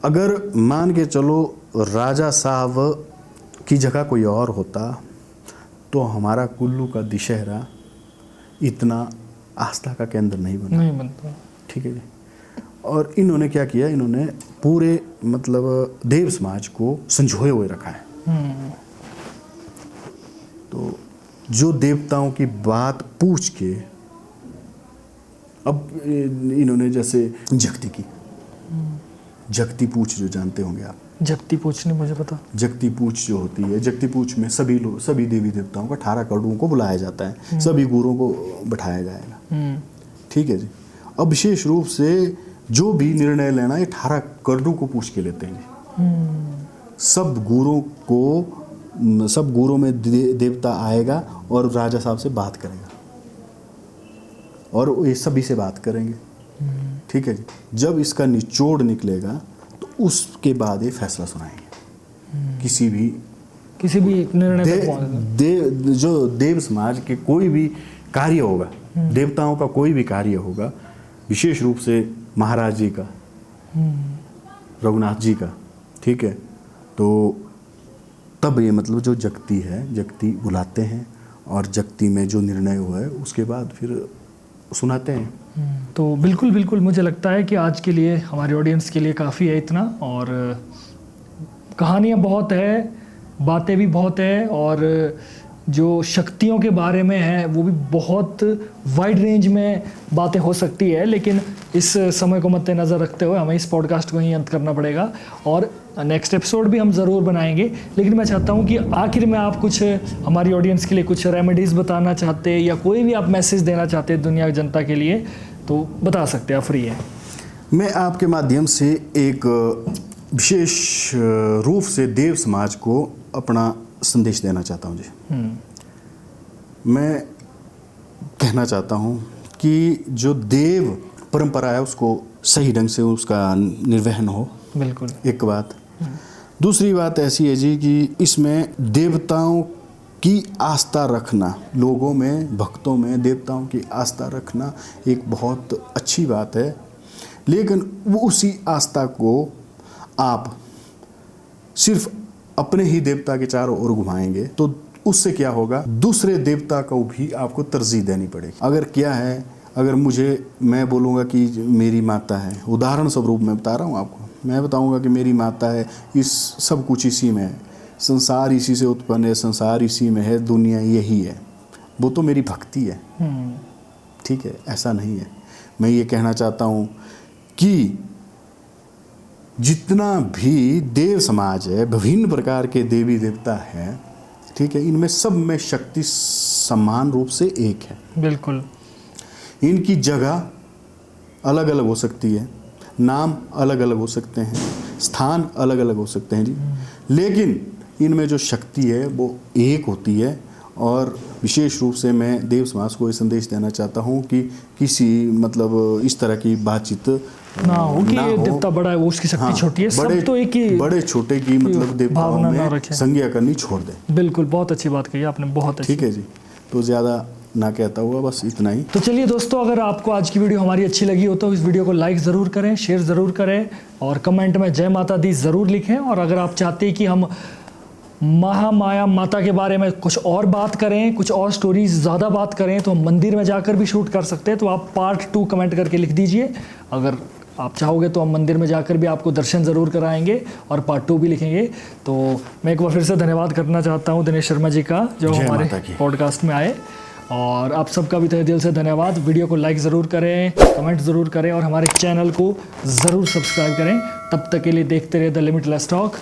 अगर मान के चलो राजा साहब की जगह कोई और होता तो हमारा कुल्लू का दशहरा इतना आस्था का केंद्र नहीं बनता। ठीक है जी। और इन्होंने क्या किया, इन्होंने पूरे मतलब देव समाज को संजोए हुए रखा है। तो जो देवताओं की बात पूछ के, अब इन्होंने जैसे जगती की, जगती पूछ जो जानते होंगे आप, जगती पूछ नहीं मुझे पता। जगती पूछ जो होती है, जगती पूछ में सभी देवी देवताओं को 18 करोड़ों को बुलाया जाता है, सभी गुरुओं को बैठाया जाएगा। ठीक है जी। अब विशेष रूप से जो भी निर्णय लेना है 18 करोड़ों को पूछ के लेते हैं। सब गुरुओं में देवता आएगा और राजा साहब से बात करेगा और ये सभी से बात करेंगे। ठीक है जी। जब इसका निचोड़ निकलेगा तो उसके बाद ये फैसला सुनाएंगे। किसी भी निर्णय जो देव समाज के कोई भी कार्य होगा, देवताओं का कोई भी कार्य होगा, विशेष रूप से महाराज जी का, रघुनाथ जी का, ठीक है, तो तब ये मतलब जो जगती बुलाते हैं और जगती में जो निर्णय हुआ है उसके बाद फिर सुनाते हैं। तो बिल्कुल बिल्कुल मुझे लगता है कि आज के लिए हमारे ऑडियंस के लिए काफ़ी है इतना, और कहानियाँ बहुत है, बातें भी बहुत है, और जो शक्तियों के बारे में है वो भी बहुत वाइड रेंज में बातें हो सकती है। लेकिन इस समय को मद्देनज़र रखते हुए हमें इस पॉडकास्ट को ही अंत करना पड़ेगा, और नेक्स्ट एपिसोड भी हम ज़रूर बनाएंगे। लेकिन मैं चाहता हूँ कि आखिर में आप कुछ हमारी ऑडियंस के लिए कुछ रेमेडीज़ बताना चाहते हैं, या कोई भी आप मैसेज देना चाहते हैं दुनिया की जनता के लिए, तो बता सकते हैं, आप फ्री है। मैं आपके माध्यम से एक विशेष रूप से देव समाज को अपना संदेश देना चाहता हूँ जी। मैं कहना चाहता हूँ कि जो देव परंपरा है उसको सही ढंग से उसका निर्वहन हो। बिल्कुल। एक बात। दूसरी बात ऐसी है जी कि इसमें देवताओं की आस्था रखना, लोगों में, भक्तों में देवताओं की आस्था रखना एक बहुत अच्छी बात है। लेकिन वो उसी आस्था को आप सिर्फ अपने ही देवता के चारों ओर घुमाएंगे तो उससे क्या होगा, दूसरे देवता को भी आपको तरजीह देनी पड़ेगी। अगर क्या है, अगर मैं बोलूँगा कि मेरी माता है, उदाहरण स्वरूप मैं बता रहा हूँ आपको, मैं बताऊँगा कि मेरी माता है, इस सब कुछ इसी में है, संसार इसी से उत्पन्न है, संसार इसी में है, दुनिया यही है, वो तो मेरी भक्ति है। ठीक है, ऐसा नहीं है। मैं ये कहना चाहता हूँ कि जितना भी देव समाज है, विभिन्न प्रकार के देवी देवता हैं, ठीक है, इनमें सब में शक्ति समान रूप से एक है। बिल्कुल। इनकी जगह अलग अलग हो सकती है, नाम अलग अलग हो सकते हैं, स्थान अलग अलग हो सकते हैं जी, लेकिन इनमें जो शक्ति है वो एक होती है। और विशेष रूप से मैं देव समाज को ये संदेश देना चाहता हूँ कि किसी मतलब इस तरह की बातचीत ना हो कि ये देवता बड़ा है वो उसकी शक्ति छोटी है, सब तो एक ही बड़े छोटे की मतलब देवताओं में संज्ञा करनी छोड़ दें। बिल्कुल, बहुत अच्छी बात कही आपने, बहुत अच्छी। ठीक है जी, तो ज़्यादा ना कहता हुआ बस इतना ही। तो चलिए दोस्तों, अगर आपको आज की वीडियो हमारी अच्छी लगी हो तो इस वीडियो को लाइक ज़रूर करें, शेयर ज़रूर करें, और कमेंट में जय माता दी ज़रूर लिखें। और अगर आप चाहते हैं कि हम महामाया माता के बारे में कुछ और बात करें, कुछ और स्टोरीज ज़्यादा बात करें, तो हम मंदिर में जाकर भी शूट कर सकते हैं, तो आप पार्ट 2 कमेंट करके लिख दीजिए। अगर आप चाहोगे तो हम मंदिर में जाकर भी आपको दर्शन ज़रूर कराएंगे और पार्ट 2 भी लिखेंगे। तो मैं एक बार फिर से धन्यवाद करना चाहता हूँ दिनेश शर्मा जी का, जो हमारे पॉडकास्ट में आए, और आप सबका भी तहे दिल से धन्यवाद। वीडियो को लाइक ज़रूर करें, कमेंट ज़रूर करें, और हमारे चैनल को ज़रूर सब्सक्राइब करें। तब तक के लिए देखते रहे द लिमिटलेस टॉक।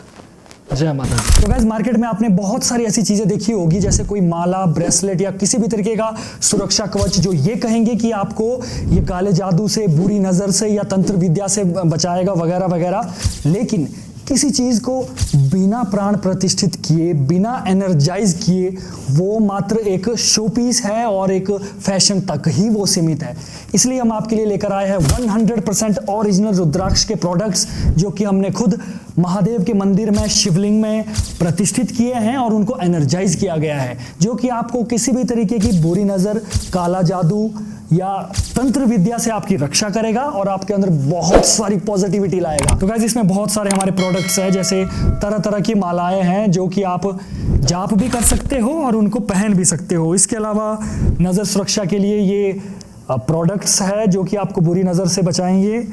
जय माता दी। तो गाइस, मार्केट में आपने बहुत सारी ऐसी चीजें देखी होगी, जैसे कोई माला, ब्रेसलेट या किसी भी तरीके का सुरक्षा कवच जो ये कहेंगे कि आपको ये काले जादू से, बुरी नजर से या तंत्र विद्या से बचाएगा वगैरह वगैरह। लेकिन किसी चीज को बिना प्राण प्रतिष्ठित किए, बिना एनर्जाइज किए, वो मात्र एक शो पीस है और एक फैशन तक ही वो सीमित है। इसलिए हम आपके लिए लेकर आए हैं 100% ओरिजिनल रुद्राक्ष के प्रोडक्ट्स, जो कि हमने खुद महादेव के मंदिर में, शिवलिंग में प्रतिष्ठित किए हैं और उनको एनर्जाइज किया गया है, जो कि आपको किसी भी तरीके की बुरी नजर, काला जादू या तंत्र विद्या से आपकी रक्षा करेगा और आपके अंदर बहुत सारी पॉजिटिविटी लाएगा। तो गाइस, इसमें बहुत सारे हमारे प्रोडक्ट्स हैं, जैसे तरह तरह की मालाएं हैं जो कि आप जाप भी कर सकते हो और उनको पहन भी सकते हो। इसके अलावा नज़र सुरक्षा के लिए ये प्रोडक्ट्स है जो कि आपको बुरी नज़र से बचाएंगे,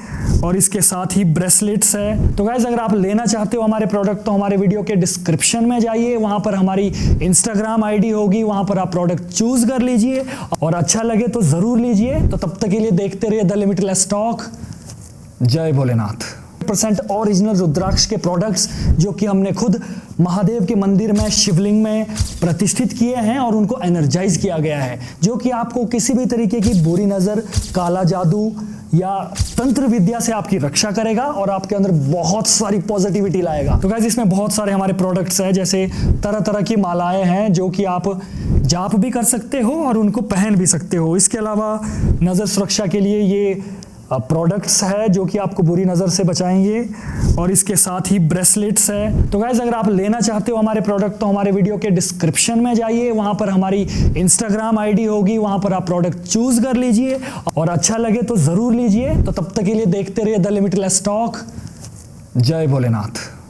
और इसके साथ ही ब्रेसलेट्स है। तो गाइस, अगर आप लेना चाहते हो हमारे प्रोडक्ट तो हमारे वीडियो के डिस्क्रिप्शन में जाइए, वहां पर हमारी इंस्टाग्राम आईडी होगी, वहां पर आप प्रोडक्ट चूज कर लीजिए और अच्छा लगे तो ज़रूर लीजिए। तो तब तक के लिए देखते रहिए द लिमिटलेस टॉक। जय भोलेनाथ। ओरिजिनल रुद्राक्ष के प्रोडक्ट्स जो कि हमने खुद महादेव के मंदिर में, शिवलिंग में प्रतिष्ठित किए हैं और उनको एनर्जाइज किया गया है, जो कि आपको किसी भी तरीके की बुरी नज़र, काला जादू या तंत्र विद्या से आपकी रक्षा करेगा और आपके अंदर बहुत सारी पॉजिटिविटी लाएगा। तो गाइस, इसमें बहुत सारे हमारे प्रोडक्ट्स हैं, जैसे तरह तरह की मालाएं हैं जो कि आप जाप भी कर सकते हो और उनको पहन भी सकते हो। इसके अलावा नज़र सुरक्षा के लिए ये प्रोडक्ट्स है जो कि आपको बुरी नज़र से बचाएंगे, और इसके साथ ही ब्रेसलेट्स है। तो गाइस, अगर आप लेना चाहते हो हमारे प्रोडक्ट तो हमारे वीडियो के डिस्क्रिप्शन में जाइए, वहां पर हमारी इंस्टाग्राम आईडी होगी, वहां पर आप प्रोडक्ट चूज कर लीजिए और अच्छा लगे तो ज़रूर लीजिए। तो तब तक के लिए देखते रहिए द लिमिटलेस टॉक। जय भोलेनाथ।